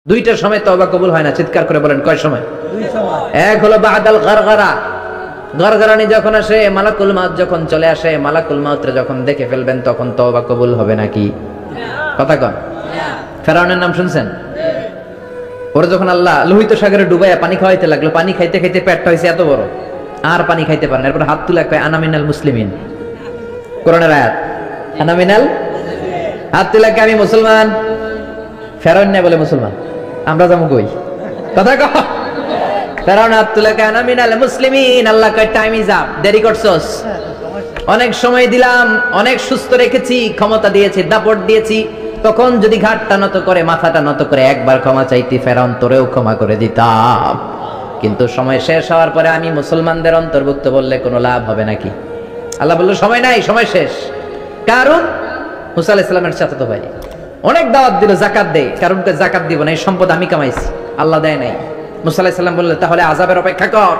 দুইটার সময় তওবা কবুল হয় না, চিৎকার করে বলেন কয় সময়? দুই সময়। এক হলো বাদাল গারগারা, গারগারানি যখন আসে, মালাকুল মাউত যখন চলে আসে, মালাকুল মাউতরে যখন দেখে ফেলবেন তখন তওবা কবুল হবে নাকি? কথা কন। ফেরাউনের নাম শুনছেন? ওরা যখন আল্লাহ লোহিত সাগরে ডুবাইয়া পানি খাওয়াইতে লাগলো, পানি খাইতে খাইতে পেটটা হয়েছে এত বড়, আর পানি খাইতে পারে না। এরপর হাত তুলে কয় আনা মিনাল মুসলিমিন, কোরআনের আয়াত, আনা মিনাল, হাত তুলে কয় আমি মুসলমান। ফেরাউন না বলে মুসলমান, আমরা যাবো কই? কথা কও। ফেরাউন হাত তুলে কয় আনা মিনাল মুসলিমিন। আল্লাহ কয় টাইম ইজ আপ, দেরি করছস, অনেক সময় দিলাম, অনেক সুস্থ রেখেছি, ক্ষমতা দিয়েছি, দাপট দিয়েছি, তখন যদি ঘাটটা নত করে, মাথাটা নত করে একবার ক্ষমা চাইতি, ফেরাউন তোরেও ক্ষমা করে দিতাম। কিন্তু সময় শেষ হওয়ার পরে আমি মুসলমানদের অন্তর্ভুক্ত বললে কোনো লাভ হবে নাকি? আল্লাহ বলল সময় নাই, সময় শেষ। কারণ মুসা আলাইহিস সালামের চাচাতো ভাই অনেক দাওয়াত দিল, জাকাত দেই, কারণকে জাকাত দিব না, এই সম্পদ আমি কামাইছি, আল্লাহ দেয় নাই। মুসা আলাইহিস সালাম বললেন তাহলে আযাবের অপেক্ষা কর,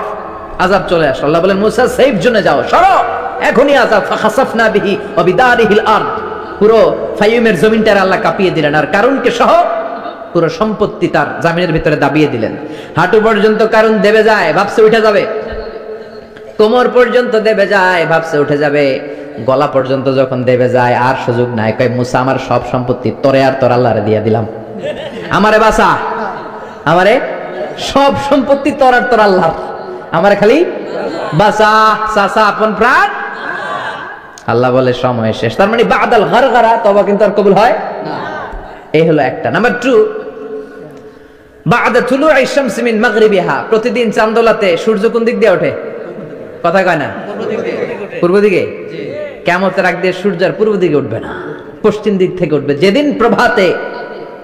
আযাব চলে আসলো। আল্লাহ বলেন মুসা সেফ জোনে যাও, সরো, এখনই আযাব। ফাখাসাফনা বিহি ওয়া বিদারিহিল আরদ, পুরো ফাইমের জমিনটার আল্লাহ কাঁপিয়ে দিলেন, আর কারণকে সহ পুরো সম্পত্তি তার জামিনের ভিতরে দাবিয়ে দিলেন। হাঁটু পর্যন্ত কারণ দেবে যায়, ভাবছে উঠে যাবে, কোমর পর্যন্ত দেবে যায়, ভাবছে উঠে যাবে, গলা পর্যন্ত যখন দেবে যায় আর সুযোগ নাই। কয় মুসা আমার সব সম্পত্তি তোরে আর তোর আল্লাহরে দিয়ে দিলাম, আমারে বাঁচা, আমারে সব সম্পত্তি তোর আর তোর আল্লাহ, আমারে খালি বাঁচা, চাচা আপন প্রাণ। আল্লাহ বলে সময় শেষ। তার মানে বাদাল গারগারা তওবা কিন্তু আর কবুল হয় না। এই হলো একটা। নাম্বার 2, বাদা তুলুই শামসি মিন মাগরিবিহা, প্রতিদিন চাঁদোলাতে সূর্য কোন দিক দিয়ে ওঠে? কথা কয় না? পূর্ব দিকে। কিয়ামতের আগ দিয়ে সূর্য আর পূর্ব দিকে উঠবে না, পশ্চিম দিক থেকে উঠবে। যেদিন প্রভাতে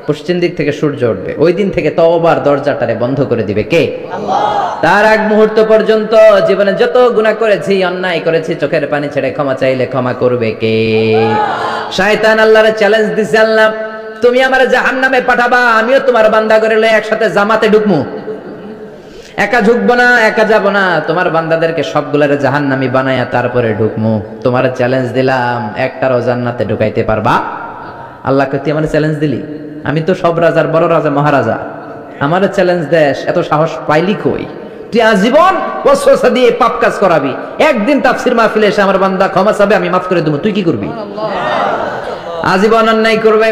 পশ্চিম দিক থেকে সূর্য উঠবে, ওই দিন থেকে তওবার দরজাটারে বন্ধ করে দিবে কে? আল্লাহ। তার আগ মুহূর্ত পর্যন্ত জীবনে যত গুনাহ করেছি, অন্যায় করেছি, চোখের পানি ছেড়ে ক্ষমা চাইলে ক্ষমা করবে কে? শয়তান আল্লাহরে চ্যালেঞ্জ দিছে, আল্লাহ তুমি আমারে জাহান্নামে পাঠাবা, আমিও তোমার বান্দা করে লয়ে একসাথে জামাতে ঢুকমু, একা ঢুকবো না, একা যাব না, তোমার বান্দাদেরকে সবগুলারে জাহান্নামী বানায়া তারপরে ঢুকমু। তোমার চ্যালেঞ্জ দিলাম, একটারও জান্নাতে ঢুকাইতে পারবা? আল্লাহকে তুই আমার চ্যালেঞ্জ দিলি? আমি তো সব রাজার বড় রাজা, মহারাজা, আমার চ্যালেঞ্জ দেশ, এত সাহস পাইলি কই? তুই আজীবন ওয়াসওয়াসা দিয়ে পাপ কাজ করাবি, একদিন তাফসীর মাহফিলে এসে আমার বান্দা ক্ষমা চাবে, আমি মাফ করে দেবো, তুই কি করবি? আজীবন অন্যায় করবে,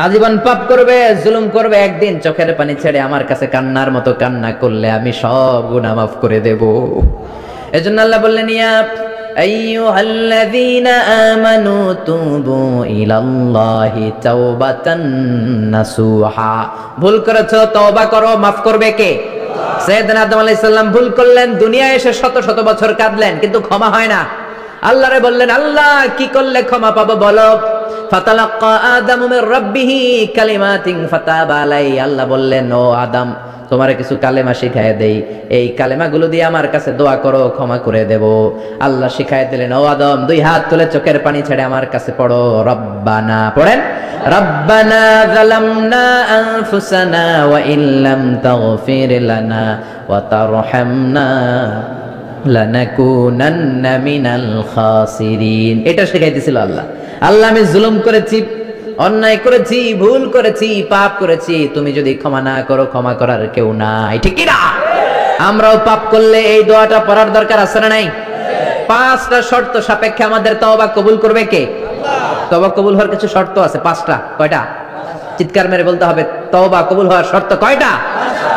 আজীবন পাপ করবে, জুলুম করবে, একদিন চোখের পানি ছেড়ে আমার কাছে কান্নার মতো কান্না করলে আমি সব গুনাহ মাফ করে দেব। এজন্য আল্লাহ বললেন ইয়া আইয়ুহাল্লাযীনা আমানু তুবু ইলাল্লাহি তাওবাতান নাসুহা। ভুল করেছো, তওবা করো, মাফ করবে কে? সাইয়েদনা আদম আলাইহিস সালাম ভুল করলেন, দুনিয়ায় এসে শত শত বছর কাঁদলেন, কিন্তু ক্ষমা হয় না। আল্লাহরে বললেন আল্লাহ কি করলে ক্ষমা পাবো বলো? ফাতালাক্কা আদামু মির রাব্বিহি কালিমাতিন ফাতাবা আলাই। আল্লাহ বললেন ও আদম তোমারে কিছু কালেমা শিখায় দেই, এই কালেমাগুলো দিয়ে আমার কাছে দোয়া করো, ক্ষমা করে দেব। আল্লাহ শিখায় দিলেন ও আদম দুই হাত তুলে চোখের পানি ছেড়ে আমার কাছে পড়ো, রব্বানা, পড়েন, রব্বানা যালামনা আনফুসানা ওয়া ইল্লাম তাগফির লানা ওয়া তারহামনা লানাকুনান্না মিনাল খাসিরিন। এটা শিখাইতেছিল আল্লাহ। আল্লাহ আমি জুলুম করেছি, অন্যায় করেছি, ভুল করেছি, পাপ করেছি, তুমি যদি ক্ষমা না করো ক্ষমা করার কেউ নাই, ঠিক কি না? আমরাও পাপ করলে এই দোয়াটা পড়ার দরকার আছে না নাই? 5টা শর্ত সাপেক্ষে আমাদের তওবা কবুল করবে কে? আল্লাহ। তওবা কবুল হওয়ার কিছু শর্ত আছে, 5টা। কয়টা? চিৎকার মেরে বলতে হবে, তওবা কবুল হওয়ার শর্ত কয়টা? 5টা।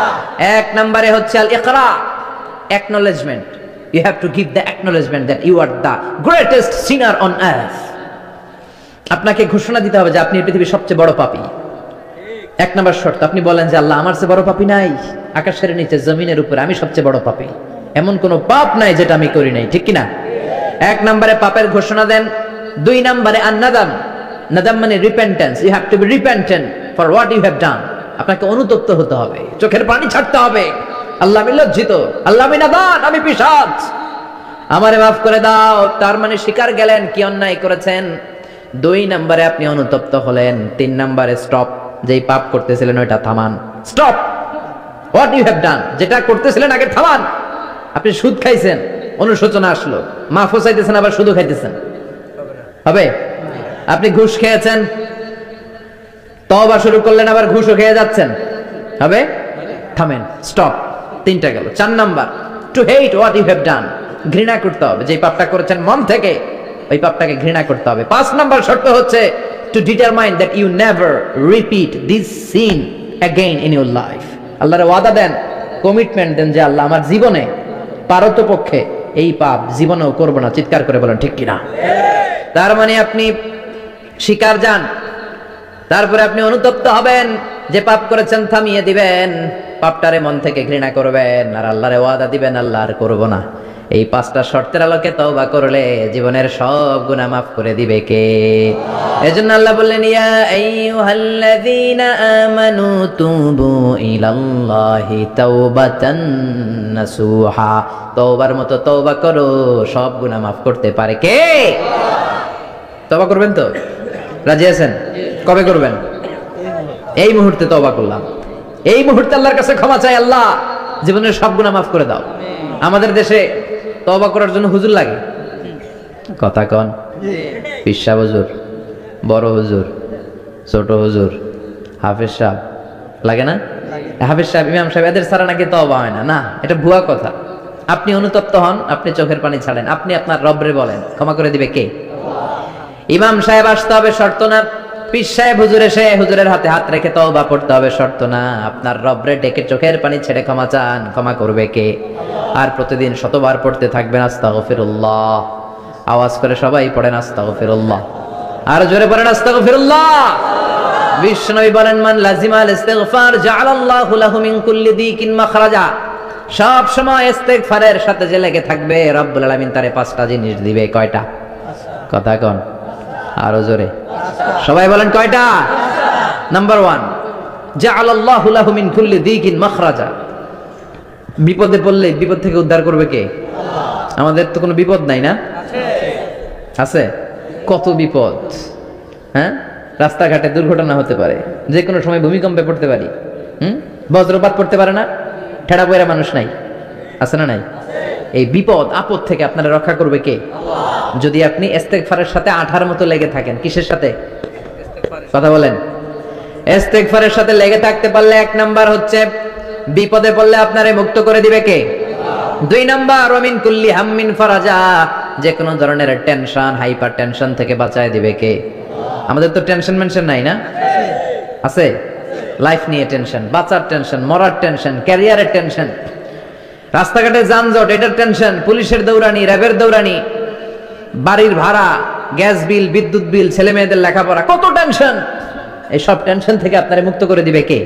1 নম্বরে হচ্ছে আল ইকরা, acknowledgement. You have to give the acknowledgement that you are the greatest sinner on earth. আপনাকে ঘোষণা দিতে হবে যে আপনি পৃথিবীর সবচেয়ে বড় পাপী। 1 নম্বর শর্ত, আপনি বলেন যে আল্লাহ আমার চেয়ে বড় পাপী নাই, আকাশের নিচে জমিনের উপরে আমি সবচেয়ে বড় পাপী, এমন কোন পাপ নাই যেটা আমি করি নাই, ঠিক কি না? 1 নম্বরে পাপের ঘোষণা দেন। 2 নম্বরে আন-নাদাম, নাদাম মানে repentance, you have to be repentant for what you have done. আপনাকে অনুতপ্ত হতে হবে, চোখের পানি ছাড়তে হবে, আল্লাহ আমি লজ্জিত, আল্লাহ আমি নাদান, আমি পিশাচ, আমারে মাফ করে দাও। তার মানে স্বীকার গেলেন কি অন্যায় করেছেন। 2 নম্বরে আপনি অনুতপ্ত হলেন। 3 নম্বরে স্টপ, যেই পাপ করতেছিলেন ওইটা থামান, stop what you have done, যেটা করতেছিলেন আগে থামান। আপনি সুদ খাইছেন, অনুশোচনা আসলো, মাফও চাইতেছেন, আবার সুদও খাইতেছেন, হবে? আপনি ঘুষ খেয়েছেন, তওবা শুরু করলেন আবার ঘুষও খেয়ে যাচ্ছেন, হবে? থামেন, স্টপ। 3টা গেল। 4 number, to hate what you have done, ঘৃণা করতে হবে যে পাপটা করেছেন মন থেকে ওই পাপটাকে ঘৃণা করতে হবে। 5 নাম্বার শর্ত হচ্ছে to determine that you never repeat this sin again in your life. আল্লাহর ওয়াদা দেন, কমিটমেন্ট দেন যে আল্লাহ আমার জীবনে পারতপক্ষে এই পাপ জীবনেও করব না। চিৎকার করে বলেন ঠিক কিনা? তার মানে আপনি শিকার যান, তারপরে আপনি অনুতপ্ত হবেন, যে পাপ করেছেন থামিয়ে দিবেন, পাপটারে মন থেকে ঘৃণা করবেন, আর আল্লাহরে ওয়াদা দিবেন আল্লাহ আর করব না। এই 5টা শর্তের আলোকে তওবা করলে জীবনের সব গুনাহ মাফ করে দিবে কে? এজন্য আল্লাহ বললেন, ইয়া আইয়ুহাল্লাযীনা আমানু তুবু ইলাল্লাহি তাওবাতান নাসুহা, তওবার মতো তওবা করো, সব গুনাহ মাফ করতে পারে কে? তওবা করবেন তো? রাজি আছেন? কবে করবেন? এই মুহূর্তে তওবা করলাম, এই মুহূর্তে আল্লাহর কাছে ক্ষমা চাই, আল্লাহ জীবনের সব গুনাহ মাফ করে দাও। আমাদের দেশে তওবা করার জন্য হুজুর লাগে, কথা কন? পিসা হুজুর, বড় হুজুর, ছোট হুজুর, হাফেজ সাহেব লাগে না? হাফেজ সাহেব, ইমাম সাহেব, এদের ছাড়া নাকি তওবা হয় না। না, এটা ভুয়া কথা। আপনি অনুতপ্ত হন, আপনি চোখের পানি ছাড়েন, আপনি আপনার রবরে বলেন, ক্ষমা করে দিবে কে? ইমাম সাহেব আসতে হবে শর্ত না, পীর সাহেব হুজুর এসে হুজুরের হাতে হাত রেখে তওবা পড়তে হবে শর্ত না। আপনার রবরে ডেকে চোখের পানি ছেড়ে ক্ষমা চান, ক্ষমা করবে কে? আর প্রতিদিন শতবার পড়তে থাকবেন আস্তাগফিরুল্লাহ। আওয়াজ করে সবাই পড়েন আস্তাগফিরুল্লাহ, আর জোরে পড়েন আস্তাগফিরুল্লাহ। বিশ্বনবী বলেন, মান লাজিমাল ইস্তিগফার জাআলাল্লাহু লাহু মিন কুল্লি দিকিন মাখরাজা, সব সময় ইস্তিগফারের সাথে যে লেগে থাকবে রব্বুল আলামিন তারে 5টা জিনিস দিবে। কয়টা? কথা কন আরো জোরে, সবাই বলেন কয়টা? নাম্বার 1, জাআলাল্লাহু লাহু মিন কুল্লি দিকিন মাখরাজা, বিপদে পড়লে বিপদ থেকে উদ্ধার করবে কে? আমাদের তো কোনো বিপদ নাই না? আছে, কত বিপদ। হ্যাঁ, রাস্তাঘাটে দুর্ঘটনা হতে পারে, যে কোনো সময় ভূমিকম্পে পড়তে পারি, বজ্রপাত পড়তে পারে না, ঠেড়া পয়রা মানুষ নাই, আছে না নাই? এই বিপদ আপদ থেকে আপনারা রক্ষা করবে কে? যদি আপনি ইস্তেগফারের সাথে আঠার মতো লেগে থাকেন। কিসের সাথে? কথা বলেন। ইস্তেগফারের সাথে লেগে থাকতে পারলে 1 নাম্বার হচ্ছে বিপদে পড়লে আপনারে মুক্ত করে দিবে কে? 2 নাম্বার, ওমিন কুল্লি হাম্মিন ফারাজা, যে কোনো ধরনের টেনশন, হাইপার টেনশন থেকে বাঁচায় দিবে কে? আমাদের তো টেনশন মেনশন নাই না? আছে। লাইফ নিয়ে টেনশন, বাঁচার টেনশন, মরার টেনশন, ক্যারিয়ারের টেনশন, রাস্তাঘাটে যানজট এটার টেনশন, পুলিশের দৌড়ানি, র্যাবের দৌড়ানি, বাড়ির ভাড়া, গ্যাস বিল, বিদ্যুৎ বিল, ছেলে মেয়েদের লেখাপড়া, কত টেনশন। এই সব টেনশন থেকে আপনারে মুক্ত করে দিবে কে?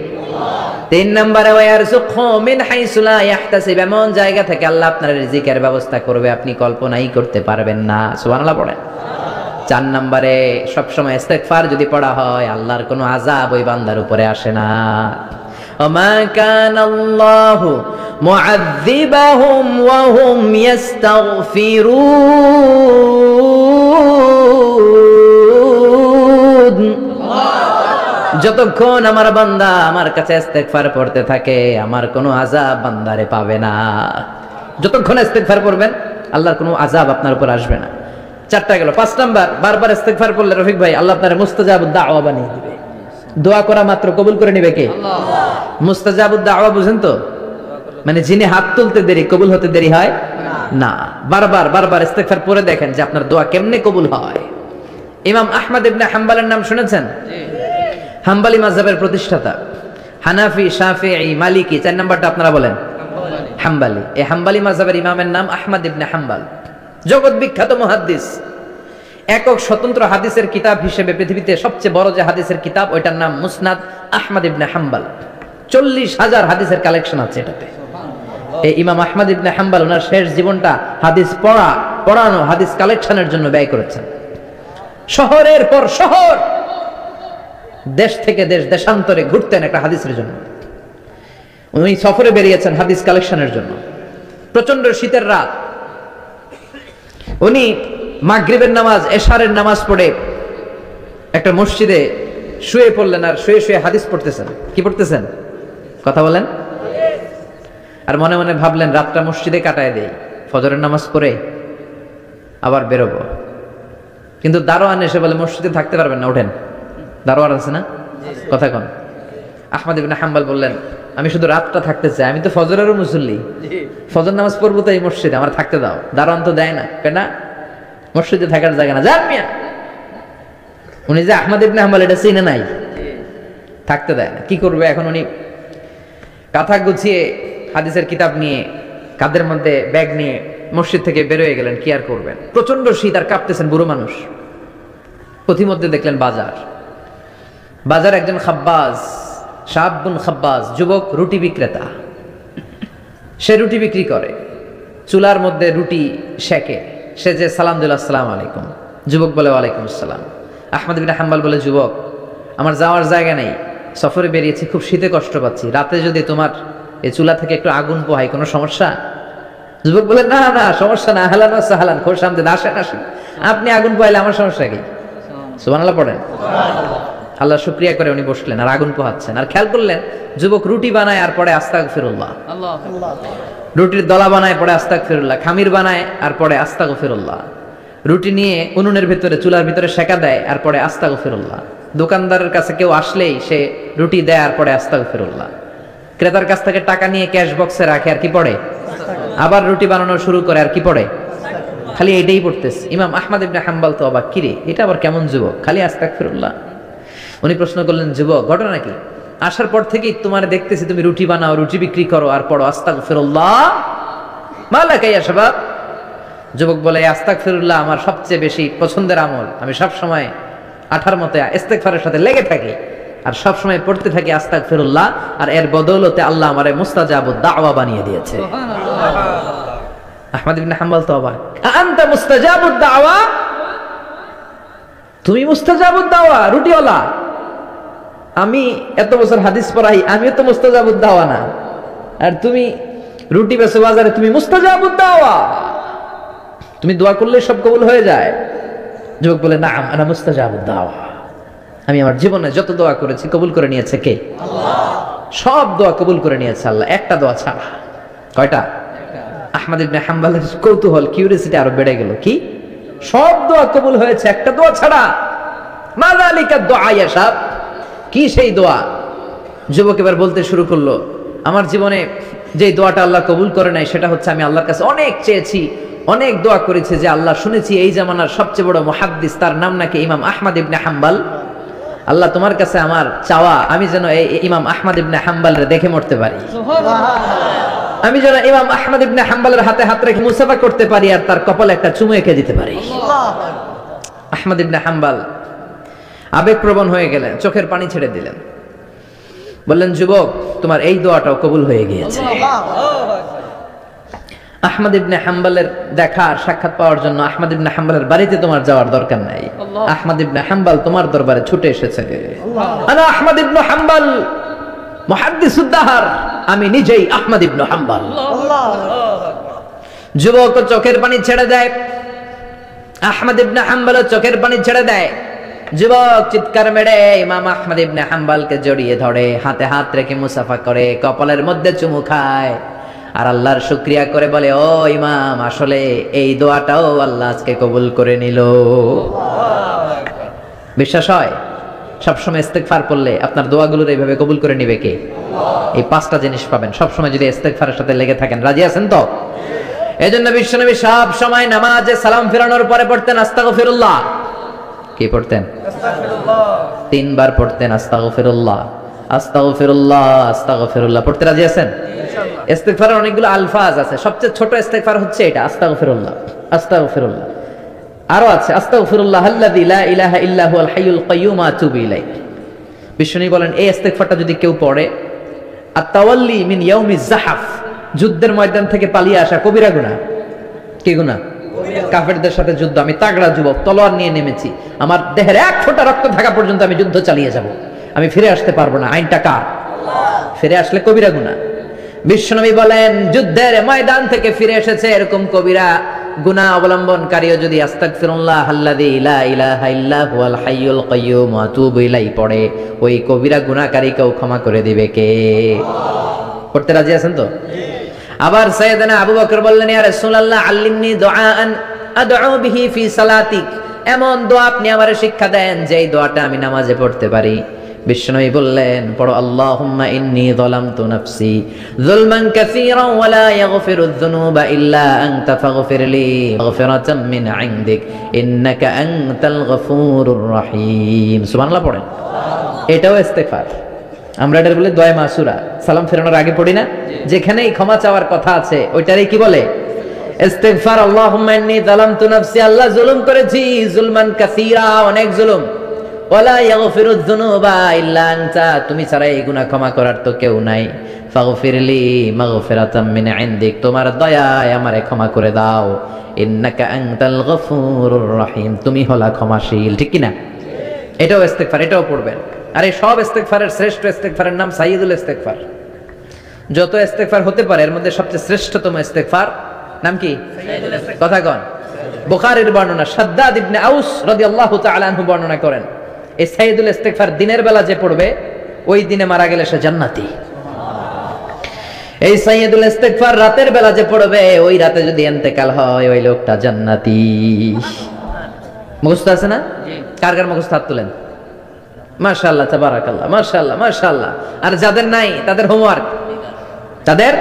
3 নম্বরে, ওয়ারযুকহু মিন হাইসু লা ইয়াহতাসিব, এমন জায়গা থেকে আল্লাহ আপনার রিজিকের ব্যবস্থা করবে আপনি কল্পনাই করতে পারবেন না। সুবহানাল্লাহ পড়েন। 4 নম্বরে, সবসময় ইস্তেগফার যদি পড়া হয় আল্লাহর কোনো আযাব ওই বান্দার উপরে আসে না। ওমা কানাল্লাহু মুআযযিবাহুম ওয়া হুম ইস্তাগফিরুন, যতক্ষণ আমার বান্দা আমার কাছে ইস্তেগফার পড়তে থাকে আমার কোনো আযাব বান্দারে পাবে না। যতক্ষণ ইস্তেগফার পড়বেন আল্লাহর কোনো আযাব আপনার উপর আসবে না। 4টা গেল। 5 নাম্বার, বারবার ইস্তেগফার পড়লে রফিক ভাই আল্লাহ আপনার মুস্তাজাবুদ দাওয়া বানিয়ে দিবে। দোয়া করা মাত্র কবুল করে নেবে কে? আল্লাহ। মুস্তাজাবুদ দাওয়া বুঝেন তো? মানে যিনি হাত তুলতে দেরি কবুল হতে দেরি হয় না। বারবার বারবার ইস্তেগফার পড়ে দেখেন যে আপনার দোয়া কেমনে কবুল হয়। ইমাম আহমদ ইবনে হাম্বলের নাম শুনেছেন? হাম্বলি মাযহাবের প্রতিষ্ঠাতা, হানাফি, শাফিঈ, মালিকি। 4 নাম্বারটা আপনারা বলেন হাম্বলি। এই হাম্বলি মাযহাবের ইমামের নাম আহমদ ইবনে হাম্বল, জগৎ বিখ্যাত মুহাদ্দিস। একক স্বতন্ত্র হাদিসের কিতাব হিসেবে পৃথিবীতে সবচেয়ে বড় যে হাদিসের কিতাব ওইটার নাম মুসনাদ আহমদ ইবনে হাম্বল। 40,000 হাদিসের কালেকশন আছে এটাতে। এই ইমাম আহমদ ইবনে হাম্বল ওনার শেষ জীবনটা হাদিস পড়ানো, হাদিস কালেকশনের জন্য ব্যয় করেছেন। শহরের পর শহর, দেশ থেকে দেশ, দেশান্তরে ঘুরতেন একটা হাদিসের জন্য। উনি সফরে বেরিয়েছেন হাদিস কালেকশনের জন্য। প্রচন্ড শীতের রাত, উনি মাগরিবের নামাজ, এশারের নামাজ পড়ে একটা মসজিদে শুয়ে পড়লেন, আর শুয়ে শুয়ে হাদিস পড়তেছেন। কি পড়তেছেন? কথা বলেন। আর মনে মনে ভাবলেন রাতটা মসজিদে কাটায় দেই, ফজরের নামাজ পড়ে আবার বেরোবো। কিন্তু দারোয়ান এসে বলে মসজিদে থাকতে পারবেন না, ওঠেন। দারোয়ান আছে না? কথা কন। আহমদ ইবনে হাম্বল বললেন, আমি শুধু রাতটা থাকতে চাই, আমি তো ফজরেরও মুসল্লি, ফজর নামাজ পড়বো তো এই মসজিদে, আমার থাকতে দাও। দারোয়ান তো দেয় না, কেনা মসজিদে থাকার জায়গা না, যান মিয়া। উনি যে আহমদ ইবনে হাম্বল এটা চিনে নাই, থাকতে দেয় না। কি করবে এখন? উনি কাঁথা গুছিয়ে হাদিসের কিতাব নিয়ে কাঁধের মধ্যে ব্যাগ নিয়ে মসজিদ থেকে বেরোয় গেলেন। কি আর করবেন, প্রচন্ড শীত, আর কাঁপতেছেন, বুড়ো মানুষ। পথিমধ্যে দেখলেন বাজার একজন খাব্বাজ, শাবুন খাব্বাজ, যুবক রুটি বিক্রেতা। সে রুটি বিক্রি করে, চুলার মধ্যে রুটি সেকে। সে যে সালাম দিল, আসসালামু আলাইকুম। যুবক বলে, ওয়ালাইকুম আসসালাম। আহমদ ইবনে হাম্বল বলে, যুবক আমার যাওয়ার জায়গা নেই, সফরে বেরিয়েছি, খুব শীতে কষ্ট পাচ্ছি, রাতে যদি তোমার এই চুলা থেকে একটু আগুন পোহাই কোনো সমস্যা? যুবক বলে, না না সমস্যা না, হালান সাহালান, খোশ আমদেদ, আসেন আসেন, আপনি আগুন পোহাইলে আমার সমস্যা কি? সুবহানাল্লাহ পড়েন। আল্লাহ শুকরিয়া করে উনি বসলেন আর আগুন পোহাচ্ছেন। আর খেয়াল করলেন যুবক রুটি বানায় আর পরে আস্তাগফিরুল্লাহ, রুটির দলা বানায় পরে আস্তাগফিরুল্লাহ, খামির বানায় আর পরে আস্তাগফিরুল্লাহ, রুটি নিয়ে উনুনের ভিতরে চুলার ভিতরে সেকা দেয় আর পরে আস্তাগফিরুল্লাহ, দোকানদারের কাছে কেউ আসলেই সে রুটি দেয় আর পরে আস্তাগফিরুল্লাহ, ক্রেতার কাছ থেকে টাকা নিয়ে ক্যাশ বক্সে রাখে আর কি পড়ে, আবার রুটি বানানো শুরু করে আর কি পড়ে, খালি এটাই পড়তেছে। ইমাম আহমদ ইবনে হাম্বল তো অবাক, কিরে এটা আবার কেমন যুবক, খালি আস্তাগফিরুল্লাহ। উনি প্রশ্ন করলেন, যুবক ঘটনা কি? আসার পর থেকেই তোমার দেখতেছি তুমি রুটি বানাও, রুটি বিক্রি করো আর পড়ো আস্তাগফিরুল্লাহ, মালাকা ইয়া শাবাব। যুবক বলে, আস্তাগফিরুল্লাহ আমার সবচেয়ে বেশি পছন্দের আমল, আমি সব সময় আঠার মতো ইস্তেগফারের সাথে লেগে থাকি আর সব সময় পড়তে থাকি আস্তাগফিরুল্লাহ, আর এর বদৌলতে আল্লাহ আমারে মুস্তাজাবুদ দাওয়া বানিয়ে দিয়েছে। আহমদ ইবনে হাম্বল তো অবাক, আনতা মুস্তাজাবুদ দাওয়া, তুমি মুস্তাজাবুদ দাওয়া রুটিওয়ালা? আমি এত বছর হাদিস পড়াই, আমিও তো মুস্তাজাবুদ দাওয়া না, আর তুমি রুটি বেচো বাজারে, তুমি মুস্তাজাবুদ দাওয়া, তুমি দোয়া করলে সব কবুল হয়ে যায়? যুবক বলে, না আনা মুস্তাজাবুদ দাওয়া, আমি আমার জীবনে যত দোয়া করেছি কবুল করে নিয়েছে কে? আল্লাহ। সব দোয়া কবুল করে নিয়েছে আল্লাহ, একটা দোয়া ছাড়া। কয়টা? আহমদ ইবনে হাম্বলের কৌতূহল, কিউরিয়াসিটি আরো বেড়ে গেল, কি সব দোয়া কবুল হয়েছে একটা দোয়া ছাড়া? মাযালিকা দুআ ইয়া শাব, কি সেই দোয়া? যুবক এবার বলতে শুরু করলো, আমার জীবনে যে দোয়াটা আল্লাহ কবুল করে নাই সেটা হচ্ছে আমি আল্লাহর কাছে অনেক চেয়েছি, অনেক দোয়া করেছি, যে আল্লাহ শুনেছি এই জামানার সবচেয়ে বড় মুহাদ্দিস, তার নাম নাকি ইমাম আহমদ ইবনে হাম্বল। আল্লাহ তোমার কাছে আমার চাওয়া, আমি যেন এই ইমাম আহমদ ইবনে হাম্বলরে দেখে মরতে পারি, আমি যেন ইমাম আহমদ ইবনে হাম্বলের হাতে হাত রেখে মুসাফা করতে পারি আর তার কপালে একটা চুমু এঁকে দিতে পারি। আহমদ ইবনে হাম্বল আবেগপ্রবণ হয়ে গেলেন, চোখের পানি ছেড়ে দিলেন, বললেন, যুবক তোমার এই দোয়াটাও কবুল হয়ে গিয়েছে। আহমদ ইবনে হাম্বলের দেখা আর সাক্ষাৎ পাওয়ার জন্য আহমদ ইবনে হাম্বলের বাড়িতে তোমার যাওয়ার দরকার নাই, আহমদ ইবনে হাম্বল তোমার দরবারে ছুটে এসেছে। আনা আহমদ ইবনে হাম্বল মুহাদ্দিসুদ দাহর, আমি নিজেই আহমদ ইবনে হাম্বল। যুবক চোখের পানি ছেড়ে দেয়, আহমদ ইবনে হাম্বল চোখের পানি ছেড়ে দেয়। যুবক চিৎকার মেরে ইমাম আহমদ ইবনে হাম্বলকে জড়িয়ে ধরে, হাতে হাত রেখে মুসাফা করে, কপালের মধ্যে চুমু খায় আর আল্লাহর শুকরিয়া করে বলে, ও ইমাম, আসলে এই দোয়াটাও আল্লাহ আজকে কবুল করে নিল। বিশ্বাস হয়? সবসময় ইস্তেগফার করলে আপনার দোয়াগুলোর এইভাবে কবুল করে নিবে কে? এই পাঁচটা জিনিস পাবেন সবসময় যদি ইস্তেগফারের সাথে লেগে থাকেন। রাজি আছেন তো? এজন্য বিশ্বনবী সব সময় নামাজে সালাম ফেরানোর পরে পড়তেন আস্তাগফিরুল্লাহ। কি পড়তেন? আস্তাগফিরুল্লাহ। 3 বার পড়তেন আস্তাগফিরুল্লাহ, আস্তাগফিরুল্লাহ, আস্তাগফিরুল্লাহ। পড়তে রাজি আছেন? ইনশাআল্লাহ। ইস্তেগফারের অনেকগুলো আলফাজ আছে, সবচেয়ে ছোট ইস্তেগফার হচ্ছে এটা, আস্তাগফিরুল্লাহ, আস্তাগফিরুল্লাহ। আরো আছে আস্তাগফিরুল্লাহ আল্লাযী লা ইলাহা ইল্লা হুয়াল হাইয়ুল কাইয়্যুম আতুবু ইলাইহি। বিশ্বনবী বলেন, এই ইস্তেগফারটা যদি কেউ পড়ে, আত-তাওয়াল্লি মিন ইয়াউমিজ যাহাফ, যুদ্ধের ময়দান থেকে পালিয়ে আসা কবিরা গুনাহ। কি গুনাহ? কাফেরদের সাথে যুদ্ধ, আমি তাগড়া যুবক, তলোয়ার নিয়ে নেমেছি, আমার দেহের এক ফোঁটা রক্ত থাকা পর্যন্ত আমি যুদ্ধ চালিয়ে যাব, আমি ফিরে আসতে পারবো না, আইনটা কার? ফিরে আসলে কবিরা গুনাহ। বিশ্বনবী বলেন, যুদ্ধের ময়দান থেকে ফিরে এসেছে এরকম কবিরা গুনাহ অবলম্বনকারীও যদি আস্তাগফিরুল্লাহ আল্লাযী লা ইলাহা ইল্লা হুয়াল হাইয়ুল কাইয়্যুম আতুবু ইলাইহি পড়ে, ওই কবিরা গুনাহকারীকেও ক্ষমা করে দিবে কে? পড়তে রাজি আছেন তো? আবার সাইয়েদনা আবু বকর বললেন, ইয়া রাসূলুল্লাহ আল্লিমনি দুআআন আদউ বিহি ফি সালাতি, এমন দোয়া আপনি আমারে শিক্ষা দেন যেই দোয়াটা আমি নামাজে পড়তে পারি। বিশ্বনবী বললেন, পড়ো আল্লাহুম্মা ইন্নী যালামতু নাফসি যুলমান কাসীরান ওয়া লা ইয়াগফিরুয যুনুবা ইল্লা আনতা ফাগফিরলি মাগফিরাতাম মিন ইনদিক ইন্নাকা আনতাল গফুরুর রহিম। সুবহানাল্লাহ পড়েন। এটাও ইস্তেগফার। আমরা এটার বলে দোয়া মাসুরা, সালাম ফেরানোর আগে পড়ি না? যেখানেই ক্ষমা চাওয়ার কথা আছে ওইটারই কি বলে? ইস্তেগফার। আল্লাহুম্মা ইন্নী যালামতু নাফসি, আল্লাহ জুলুম করেছি, যুলমান কাসীরা, অনেক জুলুম। ওয়ালা ইয়াগফিরুয যুনুবা ইল্লা আনতা, তুমি ছাড়া এই গুনাহ ক্ষমা করার তো কেউ নাই। ফাগফিরলি মাগফিরাতাম মিন ইনদিক, তোমার দয়ায় আমারে ক্ষমা করে দাও। ইন্নাকা আনতাল গফুরুর রহিম, তুমি হলা ক্ষমাশীল। ঠিক কি না? এটাও ইস্তেগফার, এটাও পড়বেন। আর এই সব ইস্তেগফারের শ্রেষ্ঠ ইস্তেগফারের নাম সাইয়্যিদুল ইস্তেগফার। যত ইস্তেগফার হতে পারে এর মধ্যে সবচেয়ে শ্রেষ্ঠতম ইস্তেগফার নাম কি? কথা কন। বুখারীর বর্ণনা, শাদ্দাদ ইবনে আউস রাদিয়াল্লাহু তাআলা আনহু বর্ণনা করেন, এই সাইয়্যিদুল ইস্তেগফার দিনের বেলা যে পড়বে ওই দিনে মারা গেলে সে জান্নাতি। এই সাইয়্যিদুল ইস্তেগফার রাতের বেলা যে পড়বে ওই রাতে যদি ইন্তেকাল হয় ওই লোকটা জান্নাতি। মুখস্থ আছে না? কার কার মুখস্থ? হাত তুলেন। মাশাআল্লাহ, তাবারাকাল্লাহ, মাশাআল্লাহ, মাশাআল্লাহ। আর যাদের নাই তাদের হোমওয়ার্ক, তাদের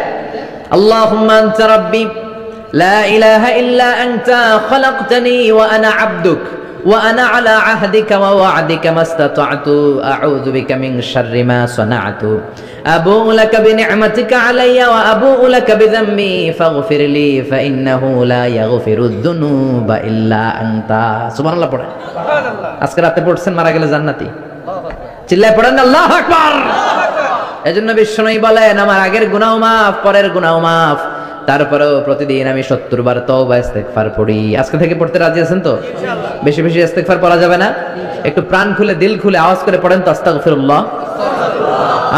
আল্লাহুম্মা আনতা রাব্বি লা ইলাহা ইল্লা আনতা খালাকতানি ওয়া আনা আবদুক ওয়া আনা আলা আহদিকা ওয়া ওয়া'দিকা মাসতাতa'তু আউযু বিকা মিন শাররি মা সানা'তু আবু'ু লাকা বিনি'মাতিকা আলাইয়া ওয়া আবু'ু লাকা বিযামবি ফাগফিরলি ফাইন্নাহু লা ইয়াগফিরুয যুনুবা ইল্লা আনতা। সুবহানাল্লাহ পড়েন। সুবহানাল্লাহ। আজকে রাতে পড়ছেন, মারা গেলে জান্নাতি। চিল্লায় পড়েন আল্লাহু আকবার। এজন্য বিশ্বনবী বলেন, আমার আগের গুনাহ মাফ, পরের গুনাহ মাফ, তারপরেও প্রতিদিন আমি 70 বার তওবা ইস্তেগফার পড়ি। আজকে থেকে পড়তে রাজি আছেন তো? ইনশাআল্লাহ। বেশি বেশি ইস্তেগফার পড়া যাবে না? একটু প্রাণ খুলে দিল খুলে আওয়াজ করে পড়েন তো আস্তাগফিরুল্লাহ।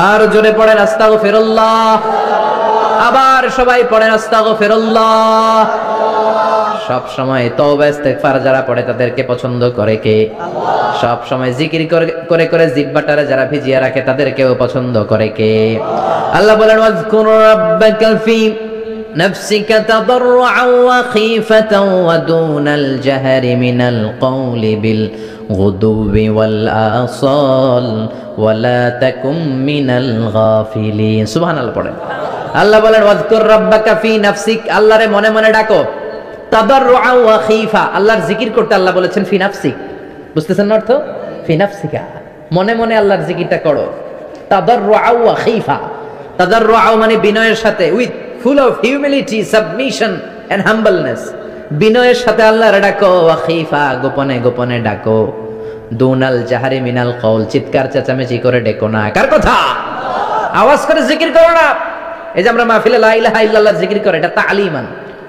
আর জোরে পড়েন আস্তাগফিরুল্লাহ। আবার সবাই পড়েন আস্তাগফিরুল্লাহ। সব সময় তওবা ইস্তেগফার যারা পড়ে তাদেরকে পছন্দ করে কে? আল্লাহ। সব সময় জিকির করে করে জিহ্বাটারে যারা ভিজিয়ে রাখে তাদেরকেও পছন্দ করে কে? আল্লাহ বলেন, ওয়াজকুর রাব্বাকা ফি নাফসিকা তাদাররুআন ওয়া খীফাতান ওয়া দুনাল জাহরি মিনাল কওলি বিল গুদুবি ওয়াল আসাল ওয়া লা তাকুম মিনাল গাফিলিন। সুবহানাল্লাহ পড়েন। আল্লাহ বলেন, ওয়াজকুর রাব্বাকা ফি নাফসিক, আল্লাহরে মনে মনে ডাকো। তাদাররুআন ওয়া খীফা, আল্লাহর জিকির করতে আল্লাহ বলেছেন ফি নাফসিক। বুঝতেছেন না অর্থ? ফি নাফসিকা, মনে মনে আল্লাহর জিকিরটা করো। তাদাররুআন ওয়া খীফা, তাদাররুআন মানে বিনয়ের সাথে, with full of humility, submission and humbleness, বিনয়ের সাথে আল্লাহর ডাকো। ওয়া খীফা, গোপনে গোপনে ডাকো। দুনাল জাহারি মিনাল কওল, চিৎকার চেঁচামেচি করে ডেকো না। কার কথা? আওয়াজ করে জিকির করো না। এই যে আমরা মাহফিলে লা ইলাহা ইল্লাল্লাহ জিকির করে, এটা তালিমান।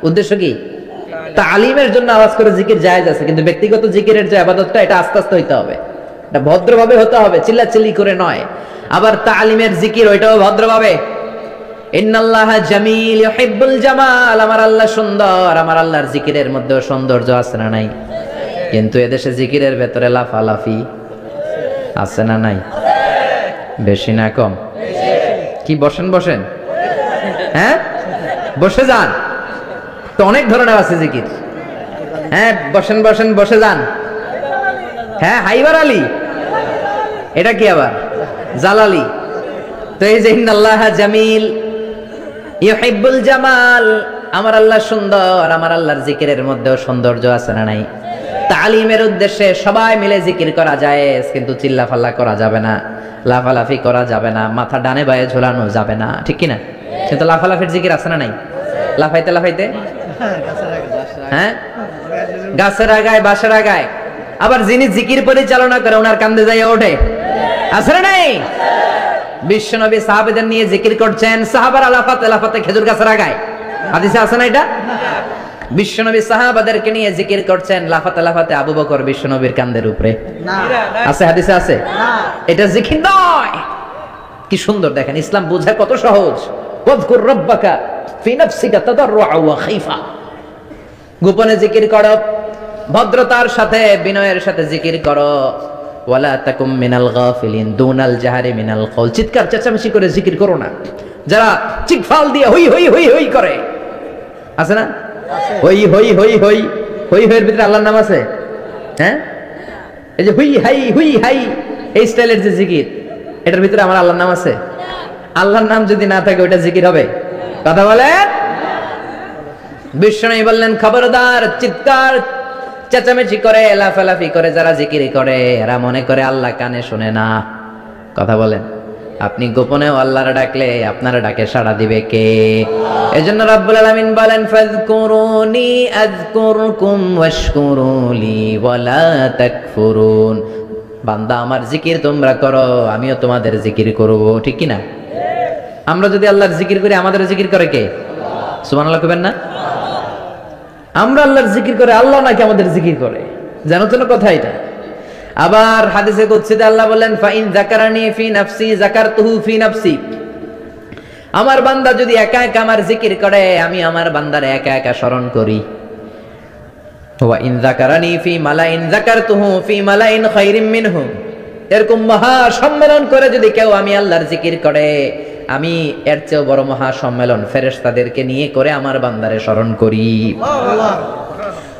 উদ্দেশ্য কি? তালিমের জন্য আওয়াজ করে জিকির জায়েজ আছে, কিন্তু ব্যক্তিগত জিকিরের যে ইবাদতটা এটা আস্তে আস্তে হইতে হবে, এটা ভদ্রভাবে হতে হবে, চিল্লাচিল্লি করে নয়। আবার তালিমের জিকির ওইটাও ভদ্রভাবে। ইন্নাল্লাহা জামিল ইউহিব্বুল জামাল, আমার আল্লাহ সুন্দর, আমার আল্লাহর জিকিরের মধ্যেও সৌন্দর্য আছে না নাই? কিন্তু এদেশে জিকিরের ভেতরে লাফালাফি আছে না নাই? বেশি না কম? কি বসেন বসেন, হ্যাঁ বসে যান তো, অনেক ধরনের আছে জিকির। হ্যাঁ বসেন বসেন, বসে যান। হ্যাঁ হাইবার আলী, এটা কি আবার জালালি? তো এই যে ইন্নাল্লাহা জামিল ইউহিব্বুল জামাল, আমার আল্লাহ সুন্দর, আমার আল্লাহর জিকিরের মধ্যেও সৌন্দর্য আছে না নাই? তালিমের উদ্দেশ্যে সবাই মিলে জিকির করা যায়, কিন্তু চিল্লাফাল্লা করা যাবে না, লাফালাফি করা যাবে না, মাথা ডানে বায়ে ঝোলানো যাবে না, ঠিক কিনা? কিন্তু লাফালাফির জিকির আছে না নাই? লাফাইতে লাফাইতে, হ্যাঁ গাছের আগায় বাঁশের আগায়। আবার যিনি জিকির পরিচালনা করে ওনার কান্দে যাইয়া ওঠে, আছে না নাই? বিশ্বনবী সাহাবাদের নিয়ে জিকির করছেন, সাহাবারা লাফাতে লাফাতে খেজুর গাছের আগায়। হাদিসে আছে না এটা? বিশ্বনবী সাহাবাদেরকে নিয়ে জিকির করছেন, লাফাতে লাফাতে আবু বকর বিশ্বনবীর কান্দের উপরে। আছে হাদিসে আছে? এটা জিকির নয়। কি সুন্দর দেখেন, ইসলাম বোঝা কত সহজ। ওয়াজকুর রাব্বাকা ফি নাফসিকা তাদাররুআন ওয়া খীফা, গোপনে জিকির করো, ভদ্রতার সাথে বিনয়ের সাথে জিকির করো। ওয়ালা তাকুম মিনাল গাফিলিন, দুনাল জাহারি মিনাল কওল, চিৎকার চেঁচামেচি করে জিকির করো না। যারা চিকফাল দিয়ে হই হই হই হই করে, আছে না? হই হই হই হই হই হইয়ের ভিতরে আল্লাহর নাম আছে? হ্যাঁ, এই যে হুই হাই হুই হাই, এই স্টাইলের যে জিকির, এটার ভিতরে আমার আল্লাহর নাম আছে? আল্লাহর নাম যদি না থাকে ওইটা জিকির হবে? কথা বলেন। বিষ্ণু বললেন খবরদার, চিৎকার চেঁচামেচি করে লাফালাফি করে যারা জিকির করে এরা মনে করে আল্লাহ কানে শুনে না। কথা বলেন। আপনি গোপনেও আল্লাহর ডাকলে আপনার ডাকে সাড়া দিবে কে? এজন্য রাব্বুল আলামিন বলেন ফাযকুরুনি আযকুরকুম ওয়াশকুরুলি ওয়ালা তাকফুরুন। বান্দা আমার জিকির তোমরা করো, আমিও তোমাদের জিকির করব, ঠিক কি না? আমরা যদি আল্লাহর জিকির করি আমাদের জিকির করে কে? সুবহানাল্লাহ কইবেন না? আমরা আল্লাহর জিকির করে, আল্লাহ নাকি আমাদের জিকির করে? জানো তো না কথা এটা? আবার হাদিসে কুদসিতে আল্লাহ বলেন ফাইন যাকারানি ফি নাফসি যাকারতুহু ফি নাফসি। আমার বান্দা যদি একা একা আমার জিকির করে আমি আমার বান্দারে একা একা স্মরণ করি। ওয়া ইন যাকারানি ফি মালাইন যাকারতুহু ফি মালাইন খায়রিম মিনহু। এরকম মহা সম্মেলন করে যদি কেউ আমি আল্লাহর জিকির করে আমি এর চেয়েও বড় মহা সম্মেলন ফেরেশতাদেরকে নিয়ে করে আমার বান্দারে স্মরণ করি।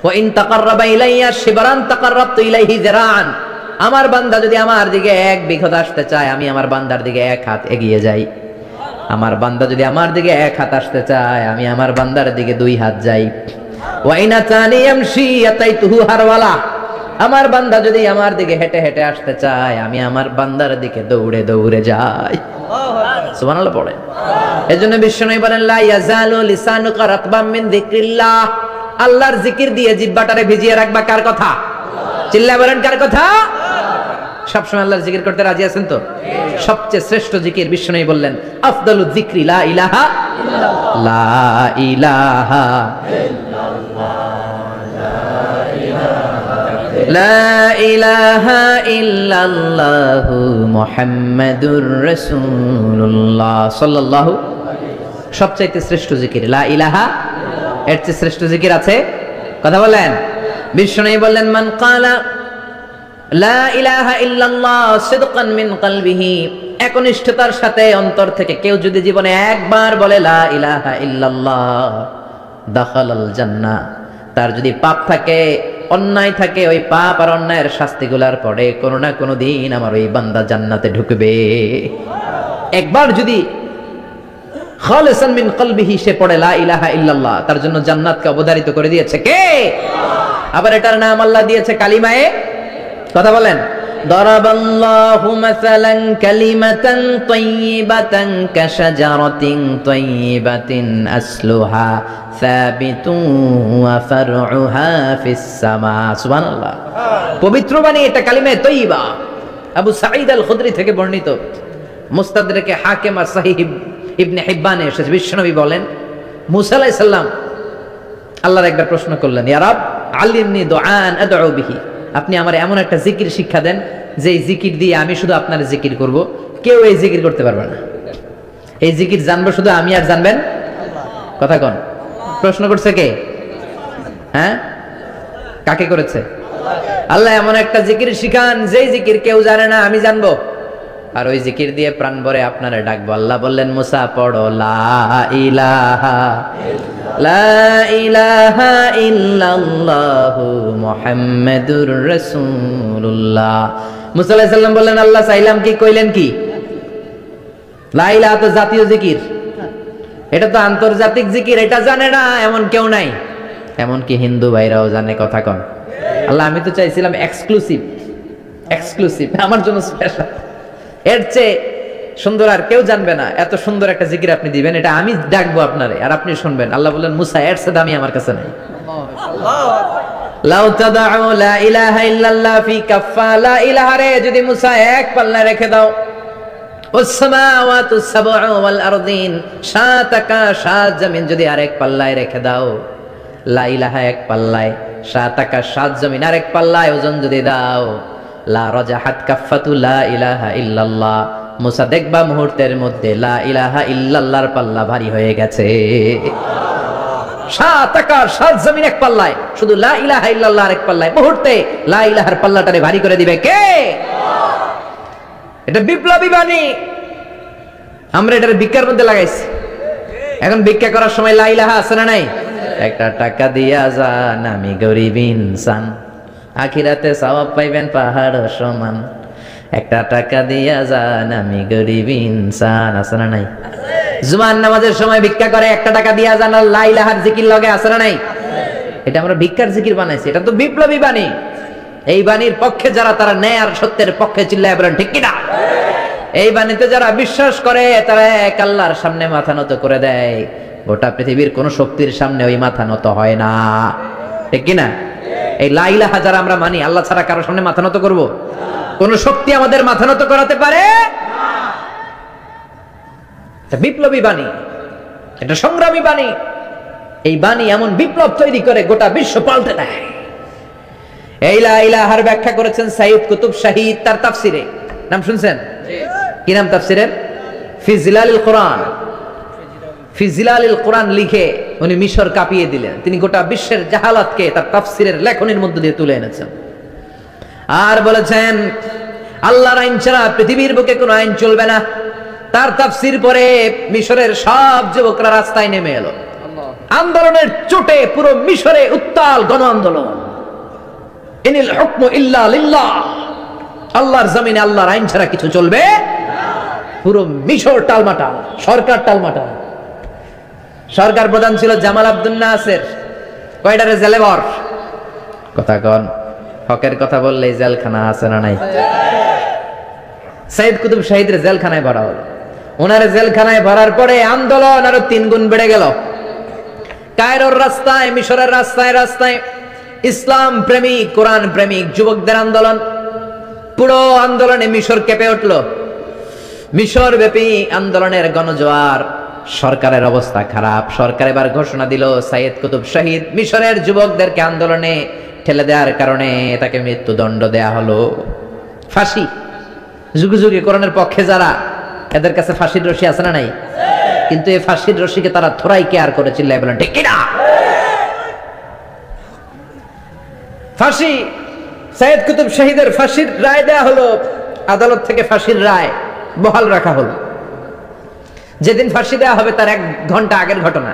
ওয়া ইন তাকাররাবা ইলাইয়া শিবরান তাকাররাবতু ইলাইহি যিরাআন। আমার বান্দা যদি আমার দিকে এক বিঘত আসতে চায় আমি আমার বান্দার দিকে এক হাত এগিয়ে যাই। আমার বান্দা যদি আমার দিকে এক হাত আসতে চায় আমি আমার বান্দার দিকে দুই হাত যাই। ওয়া ইন আতানি ইয়ামশি আতাইতুহু হারওয়ালা। আমার বান্দা যদি আমার দিকে হেঁটে হেঁটে আসতে চায় আমি আমার বান্দার দিকে দৌড়ে দৌড়ে যাই। সুবহানাল্লাহ পড়ে। এজন্য বিশ্বনবী বলেন লা ইয়াজালু লিসানুকা রাতবাম মিন যিকরিল্লাহ। আল্লাহর জিকির দিয়ে জিহ্বাটারে ভিজিয়ে রাখবা কার কথা? চিল্লায় বলেন কার কথা? সবসময় আল্লাহর জিকির করতে রাজি আছেন তো? সবচেয়ে শ্রেষ্ঠ জিকির বিশ্বনবী বললেন আফদালুয যিকরি লা ইলাহা ইল্লাল্লাহ। লা ইলাহা লা ইলাহা ইল্লাল্লাহু মুহাম্মাদুর রাসূলুল্লাহ সাল্লাল্লাহু। সবচাইতে শ্রেষ্ঠ জিকির লা ইলাহা। এর চেয়ে শ্রেষ্ঠ জিকির আছে? কথা বলেন। বিষ্ণু বললেন মান ক্বালা লা ইলাহা ইল্লাল্লাহ সিদকান মিন কলবিহি। একনিষ্ঠতার সাথে অন্তর থেকে কেউ যদি জীবনে একবার বলে লা ইলাহা ইল্লাল্লাহ দাখালাল জান্নাহ। তার যদি পাপ থাকে অন্যায় থাকে ওই পাপ আর অন্যায়ের শাস্তিগুলার পরে কোনো না কোনো দিন আমার ওই বান্দা জান্নাতে ঢুকবে। একবার যদি খালিসান মিন কলবিহি সে পড়ে লা ইলাহা ইল্লাল্লাহ তার জন্য জান্নাতকে অবধারিত করে দিয়েছে কে? আবার এটার নাম আল্লাহ দিয়েছে কালিমায়ে। কথা বলেন। দারাবাল্লাহু মাসালান কালিমাতান তাইয়িবাতান কাশাজারাতিন তাইয়িবাতিন আসলুহা সাবিতুন ওয়া ফারউহা ফিস সামা। সুবহানাল্লাহ। পবিত্র বাণী এটা কালিমায়ে তাইয়িবা। আবু সাঈদ আল খুদরি থেকে বর্ণিত, মুস্তাদরাকে হাকিম আর সহিহ ইবনে হিব্বানে এসেছে। বিশ্বনবী বলেন মুসা আলাইহিস সালাম আল্লাহর একবার প্রশ্ন করলেন ইয়া রাব আল্লিমনি দুআন আদউ বিহি। আপনি আমার এমন একটা জিকির শিক্ষা দেন যে জিকির দিয়ে আমি শুধু আপনার জিকির করব, কেউ এই জিকির করতে পারবে না। এই জিকির জানবো শুধু আমি আর জানবেন কথা কোন? প্রশ্ন করছে কে? হ্যাঁ কাকে করেছে? আল্লাহ এমন একটা জিকির শিখান যেই জিকির কেউ জানে না আমি জানবো আর ওই জিকির দিয়ে প্রাণ ভরে আপনারা ডাকবো। আল্লাহ বললেন মুসা পড়ো লা ইলাহা লা ইলাহা ইল্লাল্লাহু মুহাম্মাদুর রাসূলুল্লাহ। মুসা আলাইহিস সালাম বললেন আল্লাহ চাইলাম কি কইলেন কি? লা ইলাহা তো জাতীয় জিকির, এটা তো আন্তর্জাতিক জিকির, এটা জানে না এমন কেউ নাই। এমনকি হিন্দু ভাইরাও জানে কথা কন। আল্লাহ আমি তো চাইছিলাম এক্সক্লুসিভ, এক্সক্লুসিভ আমার জন্য স্পেশাল। এর চেয়ে সুন্দর আর কেউ জানবে না। এত সুন্দর একটা জিকির আপনি দিবেন, এটা আমি ডাকবো আপনারে আর আপনি শুনবেন। আল্লাহ বললেন মুসা এর চেয়ে দামি আমার কাছে নাই। লাউ তাদাউ লা ইলাহা ইল্লাল্লাহ ফি কাফফা। লা ইলাহা রে যদি মুসা এক পাল্লায় রেখে দাও, ওয়াস সামাওয়াতু সাবউ ওয়াল আরদিন, সাত আকাশ সাত জমিন যদি আরেক পাল্লায় রেখে দাও, লা ইলাহা এক পাল্লায়, সাত আকাশ সাত জমিন আরেক পাল্লায় ওজন যদি দাও, লা রাজাহাত কাফফাতু লা ইলাহা ইল্লাল্লাহ। মুসা দেখবা মুহূর্তের মধ্যে লা ইলাহা ইল্লাল্লাহর পাল্লা ভারী হয়ে গেছে। সাত আকাশ সাত জমিন এক পাল্লায়, শুধু লা ইলাহা ইল্লাল্লাহ আরেক পাল্লায়, মুহূর্তে লা ইলাহার পাল্লাটারে ভারী করে দিবে কে? এটা বিপ্লবী বাণী। আমরা এটার ভিক্ষার মধ্যে লাগাইছি। এখন ভিক্ষা করার সময় লা ইলাহা আছে না নাই? একটা টাকা দিয়া যান আমি গরিব ইনসান, আখিরাতে সওয়াব পাইবেন পাহাড় সমান। একটা টাকা দিয়া যান আমি গরিব ইনসান, আছে না নাই? জুমার নামাজের সময় ভিক্ষা করে একটা টাকা দিয়া যান, লা ইলাহার জিকির লগে, আছে না নাই? এটা আমরা ভিক্ষার জিকির বানাইছি, এটা তো বিপ্লবী বাণী। এই বাণীর পক্ষে যারা, তারা ন্যায় আর সত্যের পক্ষে চিল্লায় বলেন ঠিক কিনা? এই বাণীতে যারা বিশ্বাস করে তারা এক আল্লাহর সামনে মাথা নত করে দেয়, গোটা পৃথিবীর কোন শক্তির সামনে ওই মাথা নত হয় না, ঠিক কিনা? এই লা ইলাহা যারা আমরা মানি, আল্লাহ ছাড়া কারো সামনে মাথা নত করব? কোন শক্তি আমাদের মাথা নত করাতে পারে না। বিপ্লবী বাণী, এটা সংগ্রামী বাণী। এই বাণী এমন বিপ্লব তৈরি করে গোটা বিশ্ব পাল্টে দেয়। এই লা ইলাহার ব্যাখ্যা করেছেন সাইয়্যিদ কুতুব শাহীদ তার তাফসিরে, নাম শুনছেন? কি নাম তাফসিরের? ফি জিলালিল কোরআন। ফি জিলালিল কোরআন লিখে উনি মিশর কাঁপিয়ে দিলেন। তিনি গোটা বিশ্বের জাহালাতকে তার তাফসিরের লেখনের মধ্যে দিয়ে তুলে এনেছেন। আর বলেছেন আল্লাহর আইন ছাড়া পৃথিবীর বুকে কোনো আইন চলবে না। তার তাফসির পরে মিশরের সব যুবকরা রাস্তায় নেমে এলো। আন্দোলনের চোটে পুরো মিশরে উত্তাল গণ আন্দোলন। ইনিল হুকমু ইল্লা লিল্লাহ, আল্লাহর জমিনে আল্লাহর আইন ছাড়া কিছু চলবে না। পুরো মিশর টালমাটাল, সরকার টালমাটাল। সরকার প্রধান ছিল জামাল আব্দুল নাসের। কয়টারে জেলে ভর? কথা কন, হকের কথা বললেই জেলখানা আছে না নাই? সাইয়্যিদ কুতুব শাহীদের জেলখানায় ভরা হলো। ওনারে জেলখানায় ভরার পরে আন্দোলন আরো 3 গুণ বেড়ে গেল। কায়রোর রাস্তায়, মিশরের রাস্তায় রাস্তায় ইসলাম প্রেমিক, কোরআন প্রেমিক যুবকদের আন্দোলন। পুরো আন্দোলনে মিশর কেঁপে উঠল। মিশর ব্যাপী আন্দোলনের গণজোয়ার। সরকারের অবস্থা খারাপ। সরকার এবার ঘোষণা দিল সাইয়্যিদ কুতুব শাহীদ মিশরের যুবকদেরকে আন্দোলনে ঠেলে দেওয়ার কারণে তাকে মৃত্যুদণ্ড দেয়া হলো, ফাঁসি। যুগে যুগে কোরআনের পক্ষে যারা, এদের কাছে ফাঁসির রশি আছে না নাই? কিন্তু এই ফাঁসির রশিকে তারা থোড়াই কেয়ার করে চিল্লায় বলেন ঠিক কিনা? ফাঁসি, সাইয়্যিদ কুতুব শাহীদের ফাঁসির রায় দেয়া হলো। আদালত থেকে ফাঁসির রায় বহাল রাখা হলো। যেদিন ফাঁসি দেওয়া হবে তার 1 ঘন্টা আগের ঘটনা।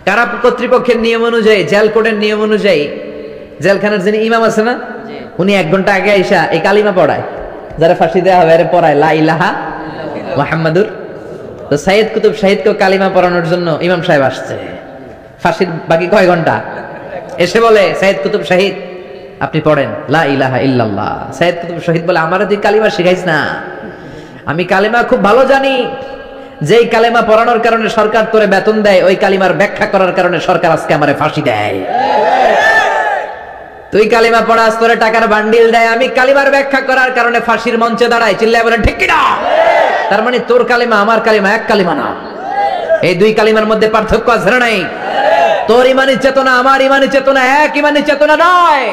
কারা কর্তৃপক্ষের নিয়ম অনুযায়ী, জেল কোডের নিয়ম অনুযায়ী জেলখানার যিনি ইমাম আছে না, উনি 1 ঘন্টা আগে আইসা এই কালিমা পড়ায়, যারা ফাঁসি দেওয়া হবে এর পড়ায় লা ইলাহা মুহাম্মাদুর। তো সাইয়্যিদ কুতুব শাহীদকে কালিমা পড়ানোর জন্য ইমাম সাহেব আসছে। ফাঁসির বাকি কয় ঘন্টা, এসে বলে সাইয়্যিদ কুতুব শাহীদ আপনি পড়েন লা ইলাহা ইল্লাল্লাহ। সাইয়্যিদ কুতুব শাহীদ বলে আমারে তুই কালিমা শিখাইস না, আমি কালিমা খুব ভালো জানি। যেই কালিমা পড়ানোর কারণে সরকার তোরে বেতন দেয়, ওই কালিমার ব্যাখ্যা করার কারণে সরকার আজকে আমারে ফাঁসি দেয়। তুই কালিমা পড়াস, তোরে টাকার বান্ডিল দেয়, আমি কালিমার ব্যাখ্যা করার কারণে ফাঁসির মঞ্চে দাঁড়াই, চিল্লায় বলেন ঠিক কিনা? তার মানে তোর কালিমা আমার কালিমা এক কালিমা না। এই 2 কালিমার মধ্যে পার্থক্য আছে না নাই? তোর ইমানি চেতনা আমার ইমানি চেতনা এক ইমানি চেতনা নয়।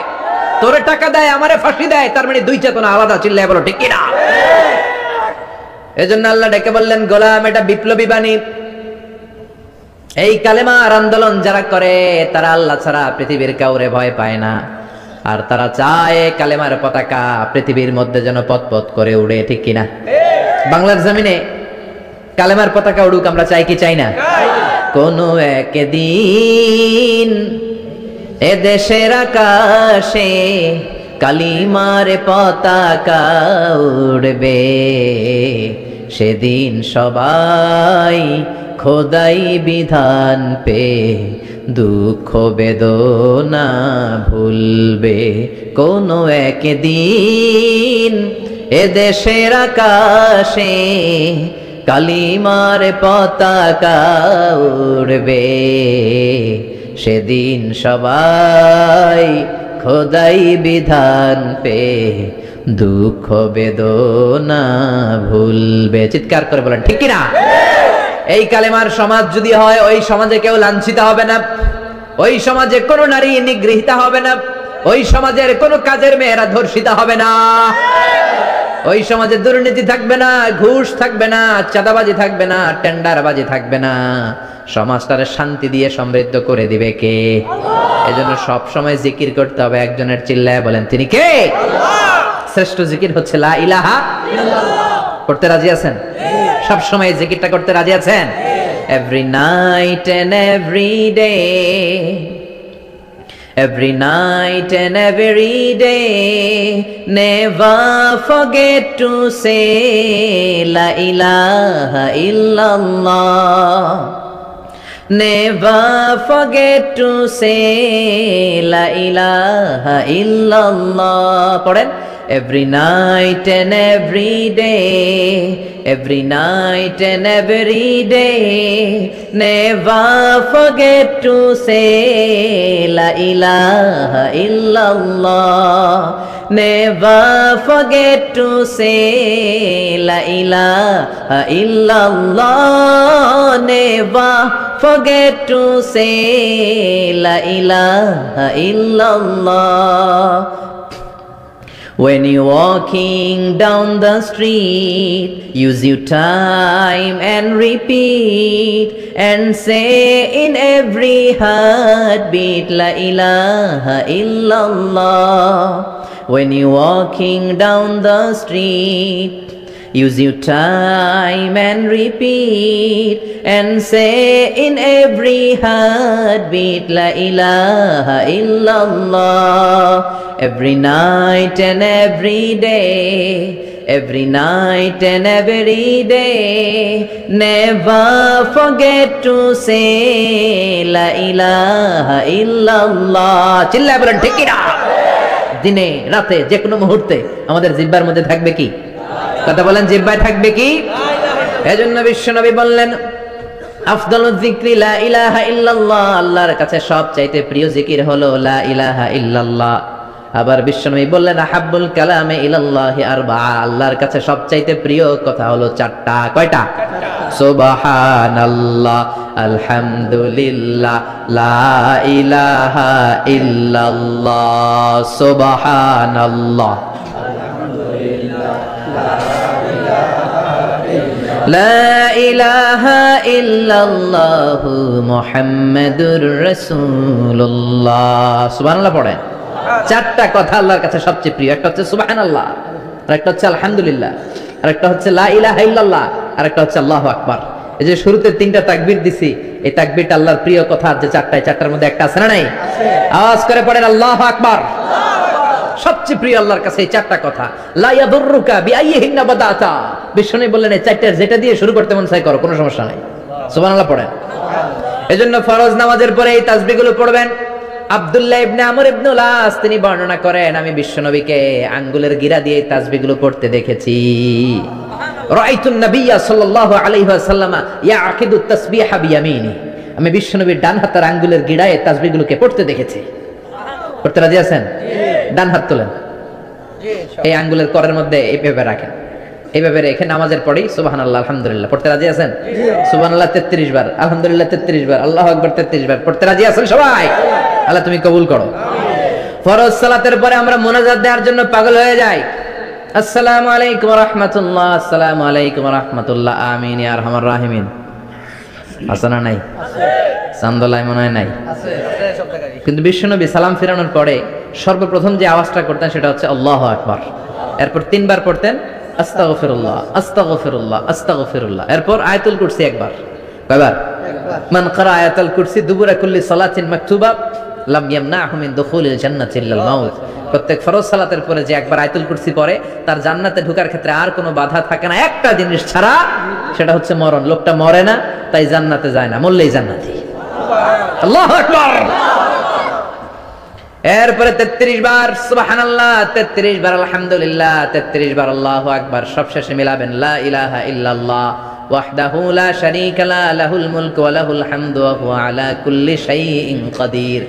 তোরে টাকা দেয়, আমারে ফাঁসি দেয়, তার মানে 2 চেতনা আলাদা, চিল্লায় বলো ঠিক কিনা? এজন্য আল্লাহ ডেকে বললেন গোলাম, এটা বিপ্লবী বাণী। এই কালেমার আন্দোলন যারা করে তারা আল্লাহ ছাড়া পৃথিবীর কাউরে ভয় পায় না। আর তারা চায় কালেমার পতাকা পৃথিবীর মধ্যে যেন পথ করে উড়ে, ঠিক কিনা? বাংলার জমিনে কালেমার পতাকা উড়ুক, আমরা চাই কি চাই না? কোনো একদিন এ দেশের আকাশে কালিমার পতাকা উড়বে, সেদিন সবাই খোদাই বিধান পে দুঃখ বেদনা ভুলবে। কোনো একদিন এ দেশের আকাশে কালিমার পতাকা উড়বে, সেদিন সবাই খোদাই বিধান পে দুঃখ বেদনা ভুলবে। চিৎকার করে বলেন ঠিক কিনা? এই কালেমার সমাজ যদি হয়, ওই সমাজে কেউ লাঞ্ছিত হবে না, ওই সমাজে কোনো নারী নিগৃহীত হবে না, ওই সমাজের কোনো কাজের মেয়েরা ধর্ষিত হবে না, ওই সমাজে দুর্নীতি থাকবে না, ঘুষ থাকবে না, চাঁদাবাজি থাকবে না, টেন্ডারবাজি থাকবে না। সমাজটারে শান্তি দিয়ে সমৃদ্ধ করে দিবে কে? এজন্য সব সময় জিকির করতে হবে একজনের, চিল্লায় বলেন তিনি কে? শ্রেষ্ঠ জিকির হচ্ছে লা ইলাহা ইল্লাল্লাহ। করতে রাজি আছেন? সব সময় জিকিরটা করতে রাজি আছেন? Every night and every day, Every night and every day, never forget to say La ilaha illallah. Never forget to say La ilaha illallah. Pardon? Every night and every day, every night and every day, never forget to say La ilaha illallah. Never forget to say La ilaha illallah. Never forget to say La ilaha illallah. When you're walking down the street, use your time and repeat and say in every heartbeat La ilaha illallah. When you're walking down the street, use your time and repeat and say in every heartbeat La ilaha illallah. Every night and every day, every night and every day, never forget to say La ilaha illallah. চিল্লায় বলেন ঠিক কি না? দিনে রাতে যে কোনো মুহূর্তে আমাদের জিহ্বার মধ্যে থাকবে কি? কথা বলেন, জিহ্বায় থাকবে কি? এজন্য বিশ্বনবী বললেন আফদালুয যিকরি লা ইলাহা ইল্লাল্লাহ। আল্লাহর কাছে সবচাইতে প্রিয় জিকির হলো লা ইলাহা ইল্লাল্লাহ। আবার বিশ্বনবী বললেন আহাব্বুল কালামে ইলাল্লাহি আরবাআ। আল্লাহর কাছে সবচাইতে প্রিয় কথা হলো চারটা। কয়টা? সুবহানাল্লাহ, আলহামদুলিল্লাহ, লা ইলাহা ইল্লাল্লাহ। সুবহানাল্লাহ, লা ইলাহা ইল্লাল্লাহু মুহাম্মাদুর রাসূলুল্লাহ। সুবহানাল্লাহ পড়েন। চারটা কথা আল্লাহর কাছে সবচেয়ে প্রিয়। একটা হচ্ছে সুবহানাল্লাহ, আর একটা হচ্ছে আলহামদুলিল্লাহ, আর একটা হচ্ছে লা ইলাহা ইল্লাল্লাহ, আর একটা হচ্ছে আল্লাহু আকবার। এই যে শুরুতে তিনটা তাকবীর দিছি, এই তাকবীরটা আল্লাহর প্রিয় কথা। যে চারটার মধ্যে একটা আছে না নাই? আওয়াজ করে পড়েন আল্লাহু আকবার। সবচেয়ে প্রিয় আল্লাহর কাছে এই চারটা কথা। লা ইয়াদুররুকা বিআইয়িহিন্না বাদাতা। বিষ্ণু বললেন এই চারটার যেটা দিয়ে শুরু করতে মন চাই করো, কোনো সমস্যা নাই। সুবহানাল্লাহ পড়েন। এজন্য ফরজ নামাজের পরে এই তাসবিহগুলো পড়বেন। আব্দুল্লাহ ইবনে আমর ইবনে আস তিনি বর্ণনা করেন, আমি বিশ্বনবীকে আঙ্গুলের গিরা দিয়ে এই তাসবিহগুলো পড়তে দেখেছি। রাআইতুন নাবিয়্যা সাল্লাল্লাহু আলাইহি ওয়াসাল্লাম ইয়াকিদু তাসবিহা বিয়ামিনি। আমি বিশ্বনবীর ডান হাতের আঙ্গুলের গিরায় তাসবিহগুলোকে পড়তে দেখেছি। পড়তে রাজি আছেন? ডান হাত তোলেন, এই আঙ্গুলের করের মধ্যে এইভাবে রাখেন, এইভাবে রেখে নামাজের পরেই সুবহানাল্লাহ আলহামদুলিল্লাহ পড়তে রাজি আছেন? সুবহানাল্লাহ 33 বার, আলহামদুলিল্লাহ 33 বার, আল্লাহু আকবার 33 বার। পড়তে রাজি আছেন সবাই? আল্লাহ তুমি কবুল করো। ফরজ সালাতের পরে আমরা মুনাজাত দেওয়ার জন্য পাগল হয়ে যাই। আসসালামু আলাইকুম ওয়া রাহমাতুল্লাহ, আসসালামু আলাইকুম ওয়া রাহমাতুল্লাহ, আমিন ইয়া আরহামার রাহিমিন। আছে না নাই? চান্দলায় মনে হয় নাই। কিন্তু বিশ্বনবী সালাম ফিরানোর পরে সর্বপ্রথম যে আওয়াজটা করতেন সেটা হচ্ছে আল্লাহু আকবার। এরপর 3 বার পড়তেন আস্তাগফিরুল্লাহ, আস্তাগফিরুল্লাহ, আস্তাগফিরুল্লাহ। এরপর আয়াতুল কুরসি একবার। কয়বার? মান ক্বারা আয়াতুল কুরসি দুবুরা কুল্লি সালাতিন মাকতুবা লাম ইয়ামনাহু মিন দুখুলিল জান্নাতি ইল্লাল মাউত। প্রত্যেক ফরজ সালাতের পরে যে একবার আয়াতুল কুরসি পড়ে তার জান্নাতে ঢোকার ক্ষেত্রে আর কোনো বাধা থাকে না, একটা জিনিস ছাড়া, সেটা হচ্ছে মরণ। লোকটা মরে না তাই জান্নাতে যায় না, মরলেই জান্নাতি। আল্লাহু আকবার। এরপরে 33 বার সুবহানাল্লাহ, 33 বার আলহামদুলিল্লাহ, 33 বার আল্লাহু আকবার। সবশেষে মিলাবেন লা ইলাহা ইল্লাল্লাহ ওয়াহদাহু লা শারীকা লা লাহুল মুলকু ওয়া লাহুল হামদু ওয়া হুয়া আলা কুল্লি শাইইন কাদির।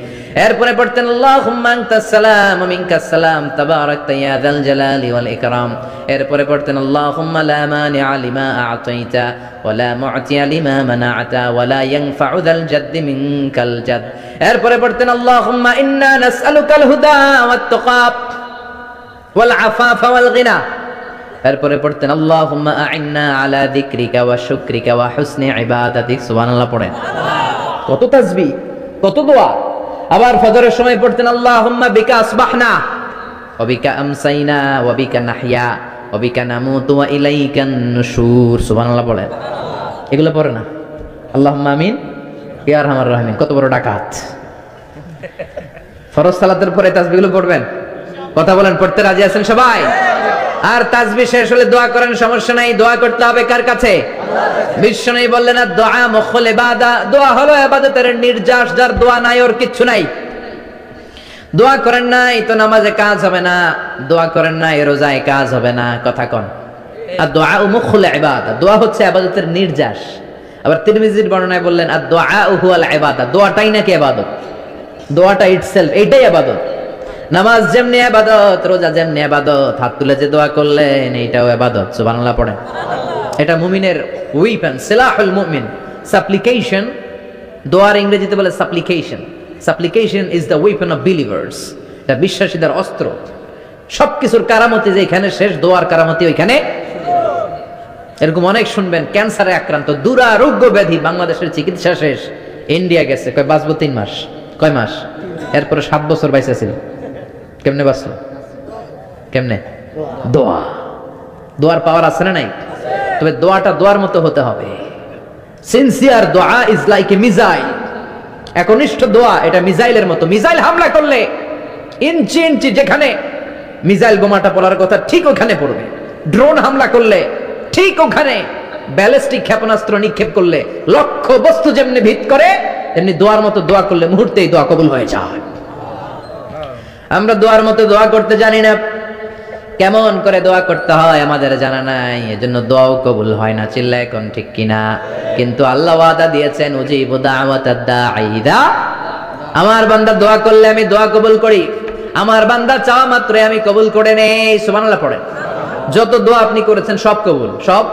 এরপরে পড়তেন আল্লাহুম্মা আনতাস সালাম ওয়া মিনকাস সালাম তাবারাকতা ইয়া যাল জালালি ওয়াল ইকরাম। এরপরে পড়তেন আল্লাহুম্মা লা মানিআ লিমা আ'তাইতা ওয়া লা মু'তিয়া লিমা মানা'তা ওয়া লা ইয়ানফা'ু যাল জাদ্দি মিনকাল জাদ। এরপরে পড়তেন আল্লাহুম্মা ইন্না নাসআলুকাল হুদা ওয়াত তুকা ওয়াল আফাফা ওয়াল গিনা। এরপরে পড়তেন আল্লাহুম্মা আ'ইন্না আলা যিকরিকা ওয়া শুকরিকা ওয়া হুসনি ইবাদাতিক। সুবহানাল্লাহ পড়েন। কত তাসবিহ, কত দোয়া। আবার ফজরের সময় পড়তেন আল্লাহুম্মা বিকা আসবাহনা ওয়া বিকা আমসাইনা ওয়া বিকা নাহইয়া ওয়া বিকা নামুতু ওয়া ইলাইকান নুশুর। সুবহানাল্লাহ পড়েন। এগুলো পড়ে না? আল্লাহুম্মা আমিন ইয়া আরহামার রাহিমিন। কত বড় ডাকাত। ফরজ সালাতের পরে তাসবিহগুলো পড়বেন? কথা বলেন, পড়তে রাজি আছেন সবাই? আর তাসবিহ শেষ হলে দোয়া করেন, সমস্যা নাই। দোয়া করতে হবে কার কাছে? বিশ্বনবী বললেন না, দোয়া মুখুল ইবাদা, দোয়া হলো ইবাদতের নির্যাস, যার দোয়া নাই ওর কিচ্ছু নাই। দোয়া করেন নাই তো নামাজে কাজ হবে না, দোয়া করেন নাই রোজায় কাজ হবে না। কথা কোন? আর দোয়া মুখুল ইবাদা, দোয়া হচ্ছে ইবাদতের নির্যাস। আবার তিরমিজির বর্ণনায় বললেন আর দোয়া হুয়াল ইবাদা, দোয়াটাই নাকি ইবাদত, দোয়াটা ইটসেলফ এইটাই ইবাদত। নামাজ যেমনি ইবাদত, রোজা যেমনি ইবাদত, হাত তুলে যে দোয়া করলেন এইটাও ইবাদত। সুবহানাল্লাহ পড়েন। এটা মুমিনের ওয়েপন, সিলাহুল মুমিন। সাপ্লিকেশন, দোয়ার ইংরেজিতে বলে সাপ্লিকেশন। সাপ্লিকেশন is the weapon of believers. এটা বিশ্বাসীদের অস্ত্র। সবকিছুর কারামতি যেখানে শেষ, দোয়ার কারামতি ওইখানে। এরকম অনেক শুনবেন, ক্যান্সারে আক্রান্ত, দুরারোগ্য ব্যাধি, বাংলাদেশের চিকিৎসা শেষ, ইন্ডিয়া গেছে, কয় বাঁচবো 3 মাস। কয় মাস? এরপরে 7 বছর বাইসা ছিল। কেমনে বাঁচল? কেমনে? দোয়া। দোয়ার পাওয়ার আছে না নাই? তবে দোয়াটা দোয়ার মতো হতে হবে। সিনসিয়ার দোয়া ইজ লাইক এ মিসাইল। একনিষ্ঠ দোয়া এটা মিসাইলের মতো। মিসাইল হামলা করলে ইঞ্চি ইঞ্চি যেখানে মিসাইল বোমাটা পড়ার কথা ঠিক ওখানে পড়বে। ড্রোন হামলা করলে ঠিক ওখানে, ব্যালিস্টিক ক্ষেপণাস্ত্র নিক্ষেপ করলে লক্ষ্য বস্তু যেমনি ভিত করে, তেমনি দোয়ার মতো দোয়া করলে মুহূর্তেই দোয়া কবুল হয়ে যায়। আমরা দোয়ার মতো দোয়া করতে জানি না, কেমন করে দোয়া করতে হয় আমাদের জানা নাই, এজন্য দোয়াও কবুল হয় না। চিল্লায় কোন ঠিক কিনা? কিন্তু আল্লাহ ওয়াদা দিয়েছেন, উজিবু দাওয়াতাদ দাঈ ইযা, আমার বান্দা দোয়া করলে আমি দোয়া কবুল করি, আমার বান্দা চাওয়া মাত্রই আমি কবুল করে নেই। সুবহানাল্লাহ পড়েন। যত দোয়া আপনি করেছেন সব কবুল, সব,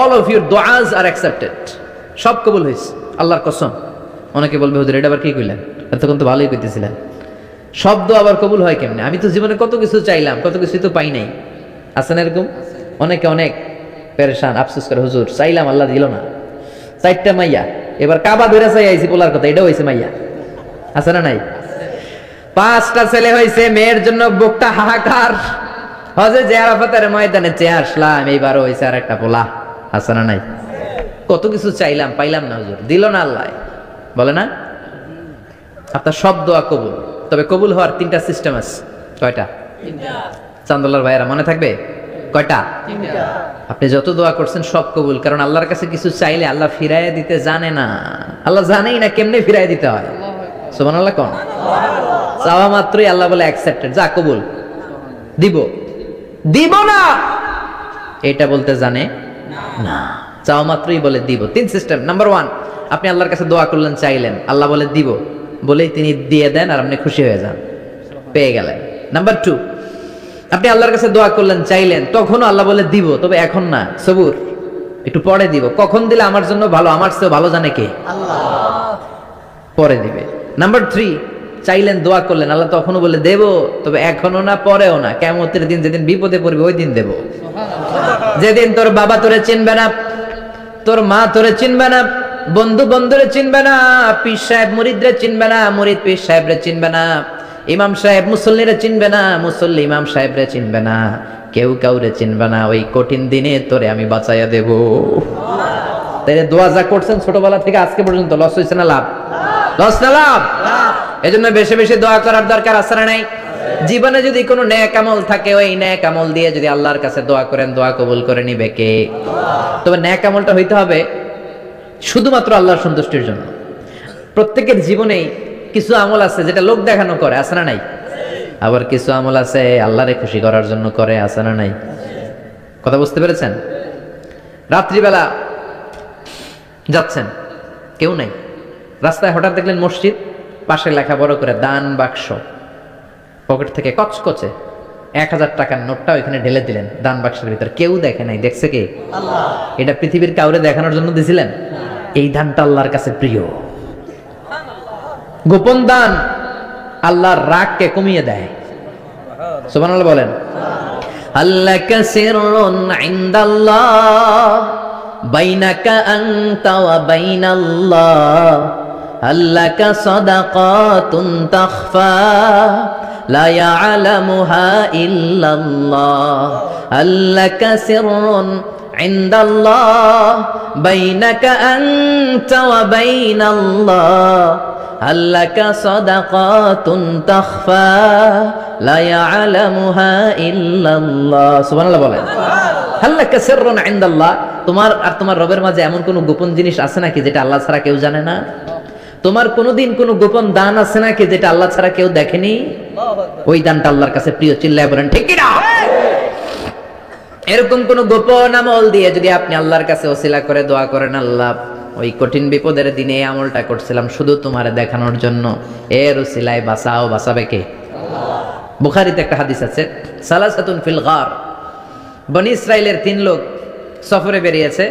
অল অফ ইউর দোয়াজ আর অ্যাকসেপ্টেড, সব কবুল হয়েছে আল্লাহর কসম। অনেকে বলবে হুজুর এটা আবার কি কইলেন, এতক্ষণ তো ভালোই কইতেছিলেন। সব দোয়া আবার কবুল হয় কেমনে? আমি তো জীবনে কত কিছু চাইলাম, কত কিছু তো পাই নাই। আছে না এরকম? অনেকে অনেক পেরেশান, আফসোস করে, হুজুর চাইলাম আল্লাহ দিল না। 4টা মাইয়া, এবার কাবা ধরে চাই আইছি পোলার কথা, এটা হয়েছে মাইয়া। আছে না নাই? 5টা ছেলে হয়েছে, মেয়ের জন্য বুকটা হাহাকার। হজে যে আরাফাতের ময়দানে চেয়ে আসলাম, এইবারও হয়েছে আর একটা পোলা। আছে না নাই? কত কিছু চাইলাম, পাইলাম না, হুজুর দিল না আল্লাহ। বলে না? আপনার সব দোয়া কবুল, তবে কবুল হওয়ার 3টা সিস্টেম আছে। কয়টা? 3টা। চান্দুল্লাহর ভাইয়েরা মনে থাকবে? কয়টা? 3টা। আপনি যত দোয়া করছেন সব কবুল, কারণ আল্লাহর কাছে কিছু চাইলে আল্লাহ ফিরাইয়া দিতে জানে না। আল্লাহ জানেই না কেমনে ফিরাইয়া দিতে হয়। সুবহানাল্লাহ কোন? চাওয়া মাত্রই আল্লাহ বলে অ্যাকসেপ্টেড, যা কবুল, দিব। দিব না এটা বলতে জানে না, চাওয়া মাত্রই বলে দিব। 3 সিস্টেম। নাম্বার 1, আপনি আল্লাহর কাছে দোয়া করলেন, চাইলেন, আল্লাহ বলে দিব, বলেই তিনি দিয়ে দেন আর আপনি খুশি হয়ে যান, পেয়ে গেলেন। নাম্বার 2, আপনি আল্লাহর কাছে দোয়া করলেন, চাইলেন, তখনও আল্লাহ বলে দিব, তবে এখন না, সবুর, একটু পরে দিব। কখন দিলে আমার জন্য ভালো, আমার চেয়ে ভালো জানে কে? আল্লাহ, পরে দিবে। নাম্বার 3, চাইলেন, দোয়া করলেন, আল্লাহ তখনও বলে দেব, তবে এখনো না, পরেও না, কিয়ামতের দিন যেদিন বিপদে পড়বে ওই দিন দেব। যেদিন তোর বাবা তোরে চিনবে না, তোর মা তোরে চিনবে না, বন্ধু বন্ধুরে চিনবে না, পীর সাহেব মুরিদরে চিনবে না, মুরিদ পীর সাহেবরে চিনবে না, ইমাম সাহেব মুসল্লিরে চিনবে না, মুসল্লি ইমাম সাহেবরে চিনবে না, কেউ কাউরে চিনবে না। ওই কঠিন দিনে তোরে আমি বাঁচাইয়া দেব। তাই দোয়া যা করছেন ছোটবেলা থেকে আজকে পর্যন্ত, লস হয়েছে না লাভ? লস না লাভ? এজন্য বেশি বেশি দোয়া করার দরকার আছে না নাই? জীবনে যদি কোনো নেক আমল থাকে, ওই নেক আমল দিয়ে যদি আল্লাহর কাছে দোয়া করেন, দোয়া কবুল করে নিবে কে? তবে নেক আমলটা হইতে হবে শুধুমাত্র আল্লাহর সন্তুষ্টির জন্য। প্রত্যেকের জীবনেই কিছু আমল আছে যেটা লোক দেখানো করে, আছে না নাই? আবার কিছু আমল আছে আল্লাহরে খুশি করার জন্য করে, আছে না নাই? কথা বুঝতে পেরেছেন? রাত্রিবেলা যাচ্ছেন, কেউ নাই, রাস্তায় হঠাৎ দেখলেন মসজিদ, পাশে লেখা বড় করে দান বাক্স, পকেট থেকে কচকচে 1000 টাকার নোটটা ওইখানে ঢেলে দিলেন দান বাক্সের ভিতর। কেউ দেখে নাই, দেখছে কে? আল্লাহ। এটা পৃথিবীর কাউরে দেখানোর জন্য দিছিলেন? এই দানটা আল্লাহর কাছে প্রিয়। গোপন দান আল্লাহর রাগকে কমিয়ে দেয়। সুবহানাল্লাহ বলেন। আল্লাকা সিররুন ইনদাল্লাহ বাইনাকা আনতা ওয়া বাইনাল্লাহ, আল্লাকা সাদাকাতুন তাখফা লা ইয়ালামুহা ইল্লাল্লাহ, আল্লাকা সিররুন ইনদাল্লাহ বাইনাকা আনতা ওয়া বাইনাল্লাহ, আল্লাকা সাদাকাতুন তাখফা লা ইয়ালামুহা ইল্লাল্লাহ। সুবহানাল্লাহ বলেন। আল্লাকা সিররুন ইনদাল্লাহ, তোমার আর তোমার রবের মাঝে এমন কোন গোপন জিনিস আছে নাকি যেটা আল্লাহ ছাড়া কেউ জানে না? তোমার কোনদিন কোন গোপন দান আছে নাকি যেটা আল্লাহ ছাড়া কেউ দেখেনি? ওই দানটা আল্লাহর কাছে প্রিয়, চিল্লায় বলেন ঠিক কি না? এরকম কোন গোপন আমল দিয়ে যদি আপনি আল্লাহর কাছে ওসিলা করে দোয়া করেন, আল্লাহ ওই কঠিন বিপদের দিনে এই আমলটা করছিলাম শুধু তোমার দেখানোর জন্য, এর ওসিলায় বাঁচাও, বাঁচাবে কে? বুখারীতে একটা হাদিস আছে, সালাসাতুন ফিল গার, বনি ইসরাইলের 3 লোক সফরে বেরিয়েছে,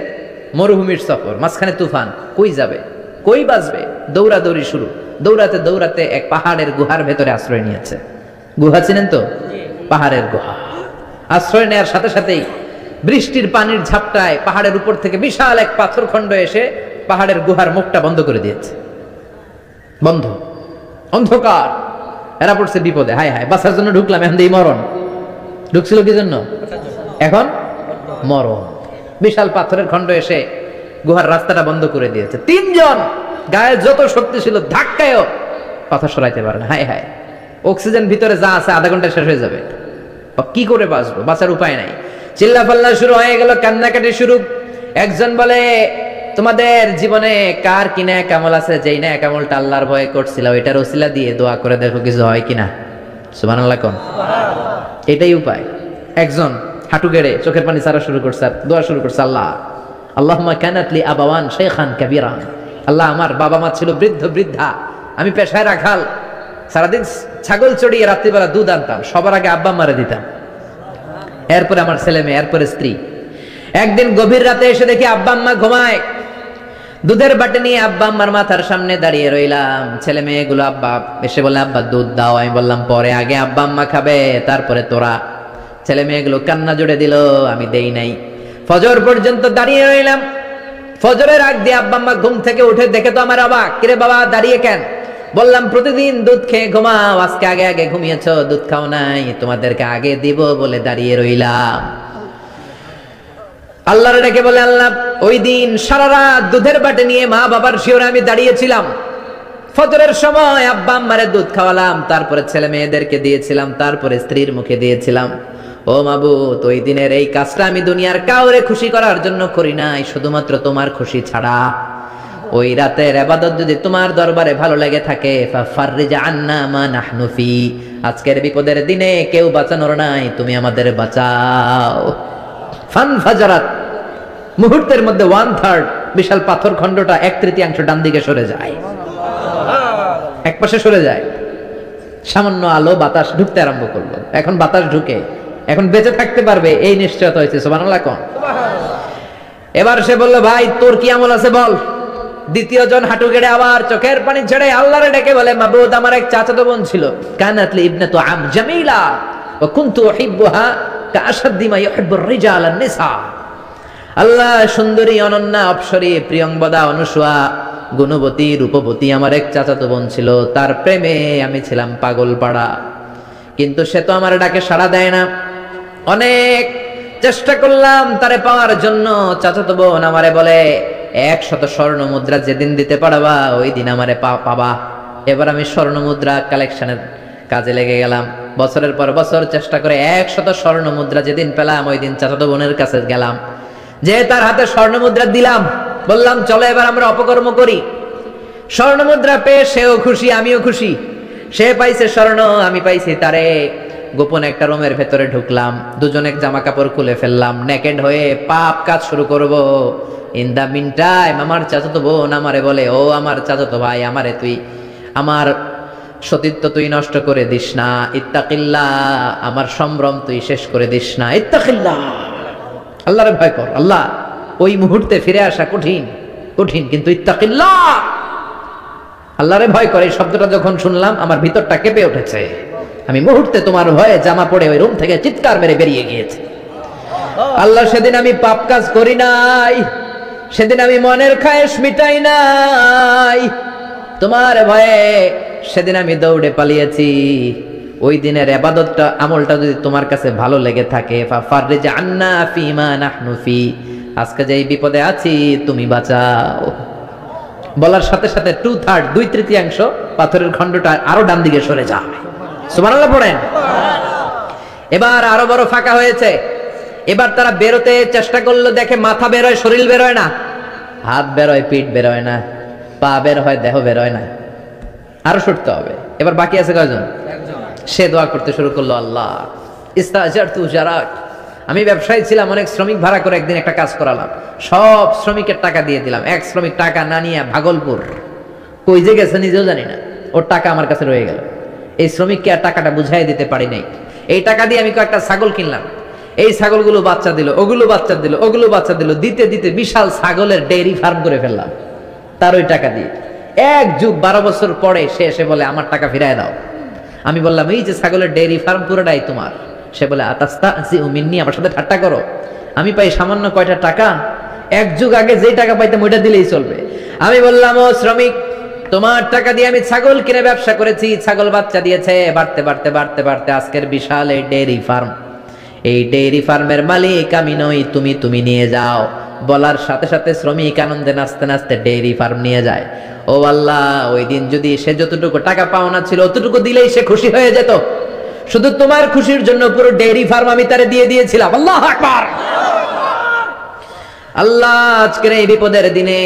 মরুভূমির সফর, মাঝখানে তুফান, কই যাবে, কই বাঁচবে, দৌড়াদৌড়ি শুরু, দৌড়াতে দৌড়াতে এক পাহাড়ের গুহার ভেতরে আশ্রয় নিয়েছে। গুহা চিনেন তো? পাহাড়ের গুহা। আশ্রয় নেওয়ার সাথে সাথেই বৃষ্টির পানির ঝাপটায় পাহাড়ের উপর থেকে বিশাল এক পাথরখণ্ড এসে পাহাড়ের গুহার মুখটা বন্ধ করে দিয়েছে। বন্ধ, অন্ধকার, এরা পড়ছে বিপদে। হায় হায়, বাঁচার জন্য ঢুকলাম, এখন দিয়ে মরণ। ঢুকছিল কি জন্য? এখন মরণ। বিশাল পাথরের খণ্ড এসে গুহার রাস্তাটা বন্ধ করে দিয়েছে। 3 জন গায়ে যত শক্তি ছিল ধাক্কায়ও পাথর সরাইতে পারে না। হায় হায়, অক্সিজেন ভিতরে যা আছে আধা ঘন্টা শেষ হয়ে যাবে। কি করে বাঁচবো? বাঁচার উপায় নাই। চিল্লা পাল্লা শুরু হয়ে গেল, কান্নাকাটি শুরু। একজন বলে, তোমাদের জীবনে কার কিনা কামল আছে, যেই না কামলটা আল্লাহর ভয়ে করছিল, ওইটার ওসিলা দিয়ে দোয়া করে দেখো কিছু হয় কিনা। সুবহানাল্লাহ কোন? এটাই উপায়। একজন হাঁটু গেড়ে চোখের পানি ছাড়া শুরু করছে, দোয়া শুরু করছে, আল্লাহ আল্লাহুম্মা কানাত লি আবাওয়ান শাইখান কাবীরা, আল্লাহ আমার বাবা মা ছিল বৃদ্ধ বৃদ্ধা, আমি পেশায় রাখাল, সারাদিন ছাগল চড়িয়ে রাত্রিবেলা দুধ আনতাম, সবার আগে আব্বা মারে দিতাম, এরপরে আমার ছেলে মেয়ে, এরপরে স্ত্রী। একদিন গভীর রাতে এসে দেখি আব্বা আম্মা ঘুমায়, দুধের বাটি নিয়ে আব্বা আম্মার মাথার সামনে দাঁড়িয়ে রইলাম। ছেলে মেয়েগুলো আব্বা এসে বলে, আব্বা দুধ দাও। আমি বললাম পরে, আগে আব্বা আম্মা খাবে, তারপরে তোরা। ছেলে মেয়েগুলো কান্না জুড়ে দিল, আমি দেই নাই। ফজর পর্যন্ত দাঁড়িয়ে রইলাম। ফজরের আগ দিয়ে আব্বা আম্মা ঘুম থেকে উঠে দেখে তো আমার অবাক, কিরে বাবা দাঁড়িয়ে কেন? বললাম প্রতিদিন দুধ খেয়ে ঘুমাও, আজকে আগে আগে ঘুমিয়েছো, দুধ খাও নাই, তোমাদেরকে আগে দিব বলে দাঁড়িয়ে রইলাম। আল্লাহর ডেকে বলে, আল্লাহ ওই দিন সারা রাত দুধের বাটি নিয়ে মা বাবার শিওরে আমি দাঁড়িয়েছিলাম, ফজরের সময় আব্বা আম্মারে দুধ খাওয়ালাম, তারপরে ছেলে মেয়েদেরকে দিয়েছিলাম, তারপরে স্ত্রীর মুখে দিয়েছিলাম। ও মাবুদ, ওই দিনের এই কাজটা আমি দুনিয়ার কাউরে খুশি করার জন্য করি নাই, শুধুমাত্র তোমার খুশি ছাড়া। ওই রাতের ইবাদত যদি তোমার দরবারে ভালো লেগে থাকে, ফাফাররিজ আন্না মা নাহনু ফি, আজকের বিপদের দিনে কেউ বাঁচানোর নাই, তুমি আমাদের বাঁচাও। ফানফাজারাত, মুহূর্তের মধ্যে 1/3 বিশাল পাথর খণ্ডটা 1/3 ডান দিকে সরে যায়, এক পাশে সরে যায়। সামান্য আলো বাতাস ঢুকতে আরম্ভ করলো। এখন বাতাস ঢুকে, এখন বেঁচে থাকতে পারবে এই নিশ্চয়তা হয়েছে। সুবহানাল্লাহ কোন? এবার সে বলল, ভাই তোর কি আমল আছে বল। দ্বিতীয় জন হাঁটু গেড়ে আবার চোখের পানি ছেড়ে আল্লাহরে ডেকে বলে, মাবুদ আমার এক চাচাতো বোন ছিল, কানাত লি ইবনাতু আম জামিলা ওয়া কুনতু উহিব্বুহা কাআশাদ্দি মা ইউহিব্বুর রিজাল আন-নিসা। আল্লাহ সুন্দরী, অনন্যা, অপ্সরী, প্রিয়ংবদা, অনুসুয়া, গুণবতী, রূপবতী আমার এক চাচাতো বোন ছিল, তার প্রেমে আমি ছিলাম পাগল পাড়া, কিন্তু সে তো আমার ডাকে সাড়া দেয় না। অনেক চেষ্টা করলাম তারে পাওয়ার জন্য। চাচাতো বোন আমারে বলে, 100 স্বর্ণ মুদ্রা যেদিন দিতে পারবা ওই দিন আমারে পাবা। এবার আমি স্বর্ণ মুদ্রা কালেকশনের কাজে লেগে গেলাম। বছরের পর বছর চেষ্টা করে 100 স্বর্ণ মুদ্রা যেদিন পেলাম ওই দিন চাচাতো বোনের কাছে গেলাম, যে তার হাতে স্বর্ণ মুদ্রা দিলাম, বললাম চলো এবার আমরা অপকর্ম করি। স্বর্ণ মুদ্রা পেয়ে সেও খুশি, আমিও খুশি। সে পাইছে স্বর্ণ, আমি পাইছি তারে। গোপন একটা রুমের ভেতরে ঢুকলাম, দুজনে জামা কাপড় খুলে ফেললাম, নেকেড হয়ে পাপ কাজ শুরু করব। ইন দা মিন টাইম আমার চাচাতো বোন আমারে বলে, ও আমার চাচাতো ভাই, আমারে তুই আমার সতীত্ব তুই নষ্ট করে দিস না, ইত্তাকিল্লাহ, আমার সম্ভ্রম তুই শেষ করে দিস না, ইত্তাকিল্লাহ, আল্লাহরে ভয় কর। আল্লাহ ওই মুহূর্তে ফিরে আসা কঠিন কঠিন, কিন্তু ইত্তাকিল্লাহ, আল্লাহরে ভয় করে, এই শব্দটা যখন শুনলাম আমার ভিতরটা কেঁপে উঠেছে। আমি মুহূর্তে তোমার ভয়ে জামা পড়ে ওই রুম থেকে চিৎকার মেরে বেরিয়ে গিয়েছে। আল্লাহ সেদিন আমি পাপ কাজ করি নাই, সেদিন আমি মনের খায়েশ মিটাই নাই, তোমার ভয়ে সেদিন আমি দৌড়ে পালিয়েছি। ওই দিনের ইবাদতটা, আমলটা যদি তোমার কাছে ভালো লেগে থাকে, ফাফাররিজ আন্না ফিমা নাহনু ফি, আজকে যেই বিপদে আছি তুমি বাঁচাও। বলার সাথে সাথে 2/3 2/3 পাথরের খণ্ডটা আরো ডান দিকে সরে যায়। সুবহানাল্লাহ পড়েন। এবার আরো বড় ফাঁকা হয়েছে। এবার তারা বেরোতে চেষ্টা করলো, দেখে মাথা বের হয়, শরীর বের হয় না, হাত বের হয়, পিঠ বের হয় না, পা বের হয়, দেহ বের হয় না, আরো সরতে হবে। এবার বাকি আছে কয়জন? সে দোয়া করতে শুরু করলো, আল্লাহ ইস্তাজারতু জারাক, আমি ব্যবসায়ী ছিলাম, অনেক শ্রমিক ভাড়া করে একদিন একটা কাজ করালাম, সব শ্রমিকের টাকা দিয়ে দিলাম, এক শ্রমিক টাকা না নিয়ে ভাগলপুর কই যে গেছে নিজেও জানি না, ওর টাকা আমার কাছে রয়ে গেল। এই শ্রমিককে আর টাকাটা বুঝাই দিতে পারি নাই। এই টাকা দিয়ে আমি কয়েকটা ছাগল কিনলাম, এই ছাগলগুলো বাচ্চা দিল, ওগুলো বাচ্চা দিল, ওগুলো বাচ্চা দিল, দিতে দিতে বিশাল ছাগলের ডেইরি ফার্ম করে ফেললাম তার ওই টাকা দিয়ে। 1 যুগ 12 বছর পরে সে এসে বলে, আমার টাকা ফিরায় দাও। আমি বললাম, এই যে ছাগলের ডেইরি ফার্ম পুরোটাই তোমার। সে বলে, আতাস্তাহজিউ মিন্নি, আমার সাথে ঠাট্টা করো? আমি পাই সামান্য কয়টা টাকা, 1 যুগ আগে যেই টাকা পাইতাম ওইটা দিলেই চলবে। আমি বললাম, ও শ্রমিক, তোমার টাকা দিয়ে আমি ছাগল কিনে ব্যবসা করেছি, ছাগল বাচ্চা দিয়েছে, বাড়তে বাড়তে বাড়তে বাড়তে আজকের বিশাল এই ডেইরি ফার্ম, এই ডেইরি ফার্মের মালিক আমি নই, তুমি নিয়ে যাও। বলার সাথে সাথে শ্রমিক আনন্দে নাচতে নাচতে ডেইরি ফার্ম নিয়ে যায়। ও আল্লাহ, ওই দিন যদি সে যতটুকু টাকা পাওনা ছিল অতটুকু দিলেই সে খুশি হয়ে যেত, শুধু তোমার খুশির জন্য পুরো ডেইরি ফার্ম আমি তারে দিয়ে দিয়েছিলাম। আল্লাহু আকবার। আল্লাহ, আজকের এই বিপদের দিনে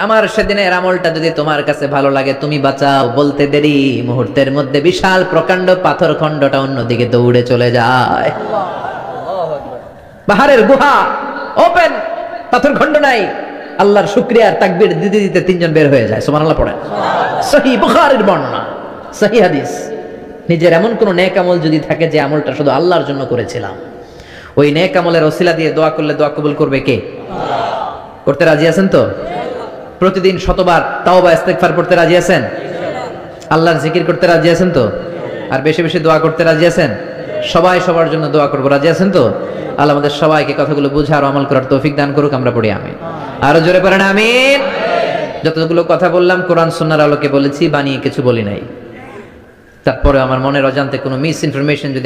আমার সেদিনের আমলটা যদি তোমার কাছে ভালো লাগে তুমি বাঁচাও। বলতে দেরি, মুহূর্তের মধ্যে বিশাল প্রকাণ্ড পাথর খণ্ডটা অন্যদিকে দৌড়ে চলে যায়। পাহাড়ের গুহা ওপেন, পাথর খণ্ড নাই। আল্লাহর শুকরিয়ার তাকবীর দিতে দিতে 3 জন বের হয়ে যায়। সুবহানাল্লাহ পড়েন। সহিহ বুখারীর বর্ণনা, সহিহ হাদিস। নিজের এমন কোন নেক আমল যদি থাকে যে আমলটা শুধু আল্লাহর জন্য করেছিলাম, ওই নেক আমলের ওসিলা দিয়ে দোয়া করলে দোয়া কবুল করবে কে? আল্লাহ। করতে রাজি আছেন তো? প্রতিদিন শতবার তাওবা ইস্তেগফার পড়তে রাজি আছেন? আল্লাহর জিকির করতে রাজি আছেন তো? আর বেশি বেশি দোয়া করতে রাজি আছেন? সবাই সবার জন্য দোয়া করবো, রাজি আছেন তো? আল্লাহ আমাদের সবাইকে কথাগুলো বুঝে আর আমল করার তৌফিক দান করুক। আমরা পড়ি আমিন। আরো জোরে পড়েন আমিন। যতগুলো কথা বললাম কোরআন সুন্নাহর আলোকে বলেছি, বানিয়ে কিছু বলি নাই। তারপরে আমার মনের অজান্তে কোনো মিস ইনফরমেশন যদি